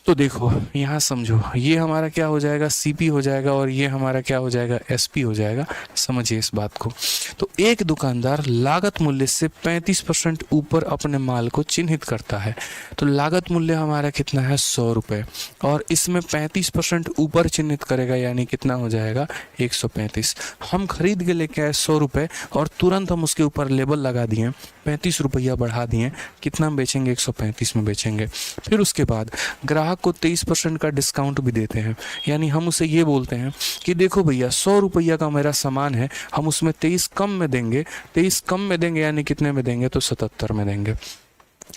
तो देखो यहाँ समझो, ये हमारा क्या हो जाएगा? सीपी हो जाएगा और ये हमारा क्या हो जाएगा? एसपी हो जाएगा। समझिए इस बात को। तो एक दुकानदार लागत मूल्य से 35% ऊपर अपने माल को चिन्हित करता है। तो लागत मूल्य हमारा कितना है? 100 रुपये, और इसमें 35% ऊपर चिन्हित करेगा, यानी कितना हो जाएगा? 135। हम खरीद के लेके आए 100 रुपये और तुरंत हम उसके ऊपर लेबल लगा दिए, 35 रुपया बढ़ा दिए। कितना हम बेचेंगे? 135 में बेचेंगे। फिर उसके बाद ग्राहक को 23% का डिस्काउंट भी देते हैं। यानी हम उसे ये बोलते हैं कि देखो भैया 100 रुपया का मेरा सामान है, हम उसमें 23 कम में देंगे। 23 कम में देंगे यानी कितने में देंगे? तो 77 में देंगे।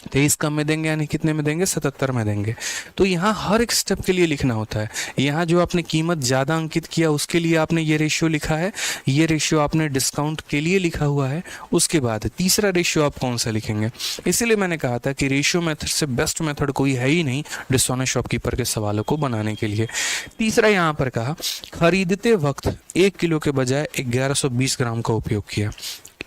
23 कम में देंगे यानी कितने में देंगे? 77 में देंगे। तो यहाँ हर एक स्टेप के लिए लिखना होता है। यहाँ जो आपने कीमत ज़्यादा अंकित किया उसके लिए आपने ये रेशियो लिखा है, ये रेशियो आपने डिस्काउंट के लिए लिखा हुआ है। उसके बाद तीसरा रेशियो आप कौन सा लिखेंगे? इसीलिए मैंने कहा था कि रेशियो मेथड से बेस्ट मेथड कोई है ही नहीं डिसऑनेस्ट शॉपकीपर के सवालों को बनाने के लिए। तीसरा यहाँ पर कहा खरीदते वक्त 1 किलो के बजाय 1120 ग्राम का उपयोग किया।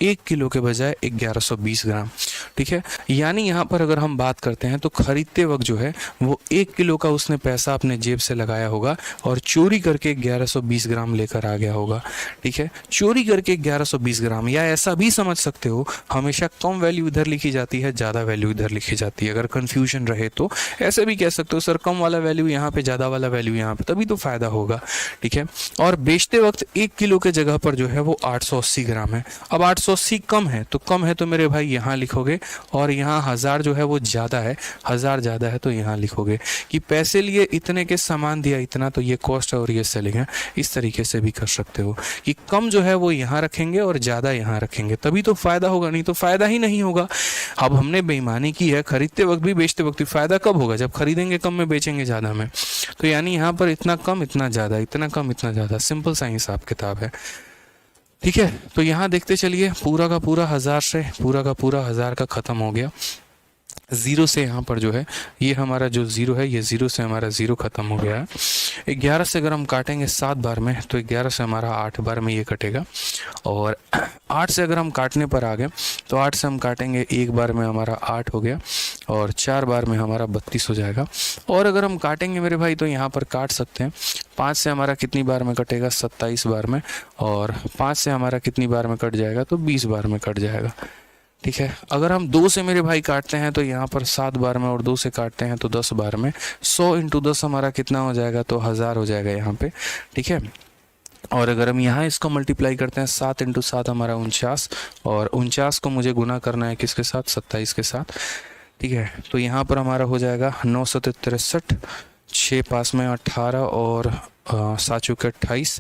1 किलो के बजाय 1120 ग्राम। ठीक है, यानी यहाँ पर अगर हम बात करते हैं तो खरीदते वक्त जो है वो 1 किलो का उसने पैसा अपने जेब से लगाया होगा और चोरी करके 1120 ग्राम लेकर आ गया होगा। ठीक है, चोरी करके 1120 ग्राम, या ऐसा भी समझ सकते हो हमेशा कम वैल्यू इधर लिखी जाती है, ज़्यादा वैल्यू इधर लिखी जाती है। अगर कन्फ्यूजन रहे तो ऐसे भी कह सकते हो सर कम वाला वैल्यू यहाँ पे, ज़्यादा वाला वैल्यू यहाँ पे, तभी तो फ़ायदा होगा। ठीक है, और बेचते वक्त 1 किलो के जगह पर जो है वो 880 ग्राम है। अब 880 कम है तो मेरे भाई यहाँ लिखोगे, और यहाँ 1000 जो है वो ज़्यादा है, 1000 ज़्यादा है तो यहाँ लिखोगे कि पैसे लिए इतने के सामान दिया इतना, तो ये कॉस्ट है और ये सेलिंग है। इस तरीके से भी कर सकते हो कि कम जो है वो यहाँ रखेंगे और ज़्यादा यहाँ रखेंगे, तभी तो फ़ायदा होगा, नहीं तो फ़ायदा ही नहीं होगा। अब हमने बेईमानी की है, खरीदते वक्त भी बेचते वक्त भी। फ़ायदा कब होगा? जब खरीदेंगे कम में, बेचेंगे ज़्यादा में। तो यानी यहाँ पर इतना कम इतना ज़्यादा, इतना कम इतना ज़्यादा, सिंपल सा हिसाब किताब है। ठीक है, तो यहाँ देखते चलिए पूरा का पूरा 1000 से पूरा का पूरा 1000 का ख़त्म हो गया। ज़ीरो से यहाँ पर जो है ये हमारा जो ज़ीरो है, ये ज़ीरो से हमारा ज़ीरो ख़त्म हो गया है। 11 से अगर हम काटेंगे 7 बार में तो 11 से हमारा 8 बार में ये कटेगा, और 8 से अगर हम काटने पर आ गए तो 8 से हम काटेंगे 1 बार में हमारा 8 हो गया, और 4 बार में हमारा 32 हो जाएगा। और अगर हम काटेंगे मेरे भाई तो यहाँ पर काट सकते हैं। 5 से हमारा कितनी बार में कटेगा? 27 बार में, और 5 से हमारा कितनी बार में कट जाएगा? तो 20 बार में कट जाएगा। ठीक है, अगर हम 2 से मेरे भाई काटते हैं तो यहाँ पर 7 बार में, और 2 से काटते हैं तो 10 बार में। 100 × 10 हमारा कितना हो जाएगा? तो 1000 हो जाएगा यहाँ पे। ठीक है, और अगर हम यहाँ इसको मल्टीप्लाई करते हैं 7 × 7 हमारा 49, और 49 को मुझे गुना करना है किसके साथ? 27 के साथ। ठीक है, तो यहाँ पर हमारा हो जाएगा 9 × 7 = 63, 6 पास में 18, और 7 × 28,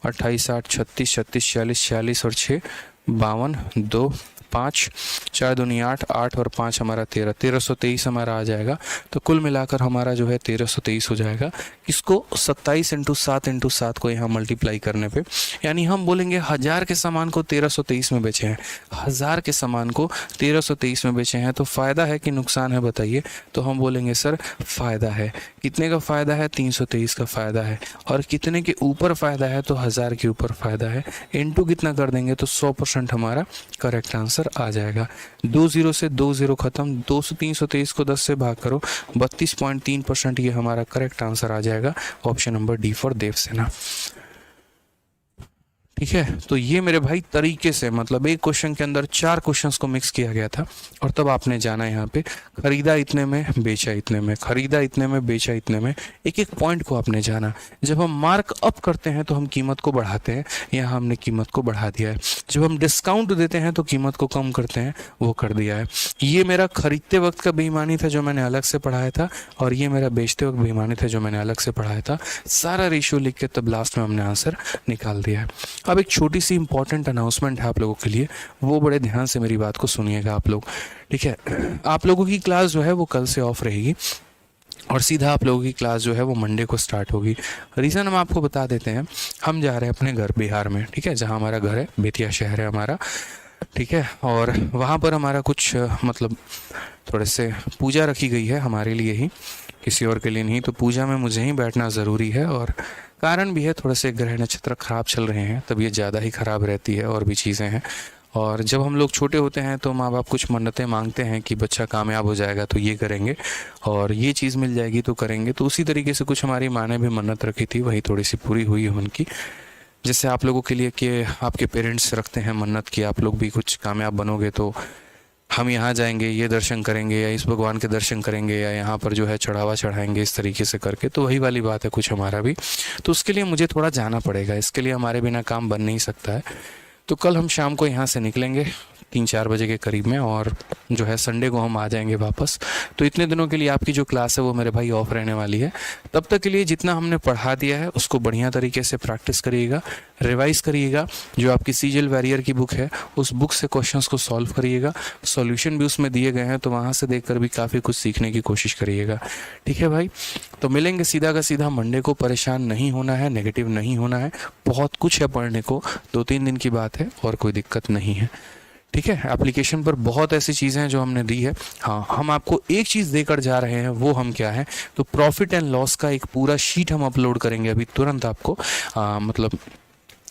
28 8 36, 36 46, 46 और 6 52, 2, 5, 4 दूनी 8, 8 और 5 हमारा 13, 1323 हमारा आ जाएगा। तो कुल मिलाकर हमारा जो है 1323 हो जाएगा। इसको 27 इंटू 7 इंटू 7 को यहाँ मल्टीप्लाई करने पे, यानी हम बोलेंगे 1000 के सामान को 1323 में बेचे हैं, 1000 के सामान को 1323 में बेचे हैं, तो फ़ायदा है कि नुकसान है बताइए? तो हम बोलेंगे सर फ़ायदा है। कितने का फ़ायदा है? 323 का फ़ायदा है। और कितने के ऊपर फ़ायदा है? तो 1000 के ऊपर फ़ायदा है। इनटू कितना कर देंगे तो 100% हमारा करेक्ट आंसर आ जाएगा। 2 0 से 2 0 खत्म, 323 को 10 से भाग करो, 32.3% ये हमारा करेक्ट आंसर आ जाएगा। Option number D for Devasena. ठीक है, तो ये मेरे भाई तरीके से, मतलब एक क्वेश्चन के अंदर 4 क्वेश्चंस को मिक्स किया गया था और तब आपने जाना यहाँ पे खरीदा इतने में, बेचा इतने में, खरीदा इतने में, बेचा इतने में, एक एक पॉइंट को आपने जाना। जब हम मार्क अप करते हैं तो हम कीमत को बढ़ाते हैं, यहाँ हमने कीमत को बढ़ा दिया है। जब हम डिस्काउंट देते हैं तो कीमत को कम करते हैं, वो कर दिया है। ये मेरा खरीदते वक्त का बेईमानी था जो मैंने अलग से पढ़ाया था, और ये मेरा बेचते वक्त बेईमानी था जो मैंने अलग से पढ़ाया था। सारा रेशियो लिख के तब लास्ट में हमने आंसर निकाल दिया है। अब एक छोटी सी इंपॉर्टेंट अनाउंसमेंट है आप लोगों के लिए, वो बड़े ध्यान से मेरी बात को सुनिएगा आप लोग। ठीक है, आप लोगों की क्लास जो है वो कल से ऑफ रहेगी और सीधा आप लोगों की क्लास जो है वो मंडे को स्टार्ट होगी। रीज़न हम आपको बता देते हैं, हम जा रहे हैं अपने घर बिहार में, ठीक है, जहाँ हमारा घर है, बेतिया शहर है हमारा, ठीक है, और वहाँ पर हमारा कुछ मतलब थोड़े से पूजा रखी गई है हमारे लिए ही, किसी और के लिए नहीं। तो पूजा में मुझे ही बैठना ज़रूरी है, और कारण भी है, थोड़े से ग्रह नक्षत्र ख़राब चल रहे हैं, तबीयत ज़्यादा ही ख़राब रहती है और भी चीज़ें हैं। और जब हम लोग छोटे होते हैं तो माँ बाप कुछ मन्नतें मांगते हैं कि बच्चा कामयाब हो जाएगा तो ये करेंगे, और ये चीज़ मिल जाएगी तो करेंगे। तो उसी तरीके से कुछ हमारी माँ ने भी मन्नत रखी थी, वही थोड़ी सी पूरी हुई है उनकी। जैसे आप लोगों के लिए कि आपके पेरेंट्स रखते हैं मन्नत कि आप लोग भी कुछ कामयाब बनोगे तो हम यहाँ जाएंगे, ये दर्शन करेंगे, या इस भगवान के दर्शन करेंगे, या यहाँ पर जो है चढ़ावा चढ़ाएंगे, इस तरीके से करके। तो वही वाली बात है कुछ हमारा भी। तो उसके लिए मुझे थोड़ा जाना पड़ेगा, इसके लिए हमारे बिना काम बन नहीं सकता है। तो कल हम शाम को यहाँ से निकलेंगे 3-4 बजे के करीब में, और जो है संडे को हम आ जाएंगे वापस। तो इतने दिनों के लिए आपकी जो क्लास है वो मेरे भाई ऑफ रहने वाली है। तब तक के लिए जितना हमने पढ़ा दिया है उसको बढ़िया तरीके से प्रैक्टिस करिएगा, रिवाइज करिएगा। जो आपकी सीजल वैरियर की बुक है उस बुक से क्वेश्चंस को सॉल्व करिएगा, सॉल्यूशन भी उसमें दिए गए हैं, तो वहाँ से देखकर भी काफ़ी कुछ सीखने की कोशिश करिएगा। ठीक है भाई, तो मिलेंगे सीधा का सीधा मंडे को। परेशान नहीं होना है, नेगेटिव नहीं होना है, बहुत कुछ है पढ़ने को, 2-3 दिन की बात है और कोई दिक्कत नहीं है। ठीक है, एप्लीकेशन पर बहुत ऐसी चीज़ें हैं जो हमने दी है। हाँ, हम आपको एक चीज़ देकर जा रहे हैं, वो हम क्या है, तो प्रॉफिट एंड लॉस का एक पूरा शीट हम अपलोड करेंगे अभी तुरंत आपको, मतलब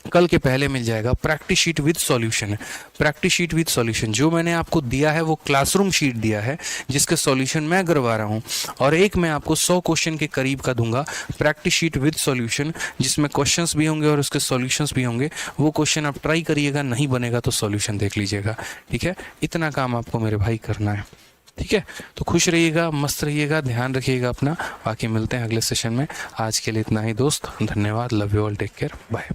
कल के पहले मिल जाएगा। प्रैक्टिस शीट विद सॉल्यूशन है, प्रैक्टिस शीट विद सॉल्यूशन। जो मैंने आपको दिया है वो क्लासरूम शीट दिया है जिसके सॉल्यूशन मैं करवा रहा हूँ, और एक मैं आपको 100 क्वेश्चन के करीब का दूंगा प्रैक्टिस शीट विद सॉल्यूशन, जिसमें क्वेश्चंस भी होंगे और उसके सॉल्यूशंस भी होंगे। वो क्वेश्चन आप ट्राई करिएगा, नहीं बनेगा तो सॉल्यूशन देख लीजिएगा। ठीक है, इतना काम आपको मेरे भाई करना है। ठीक है, तो खुश रहिएगा, मस्त रहिएगा, ध्यान रखिएगा अपना। बाकी मिलते हैं अगले सेशन में। आज के लिए इतना ही दोस्त, धन्यवाद, love you all, take care, bye.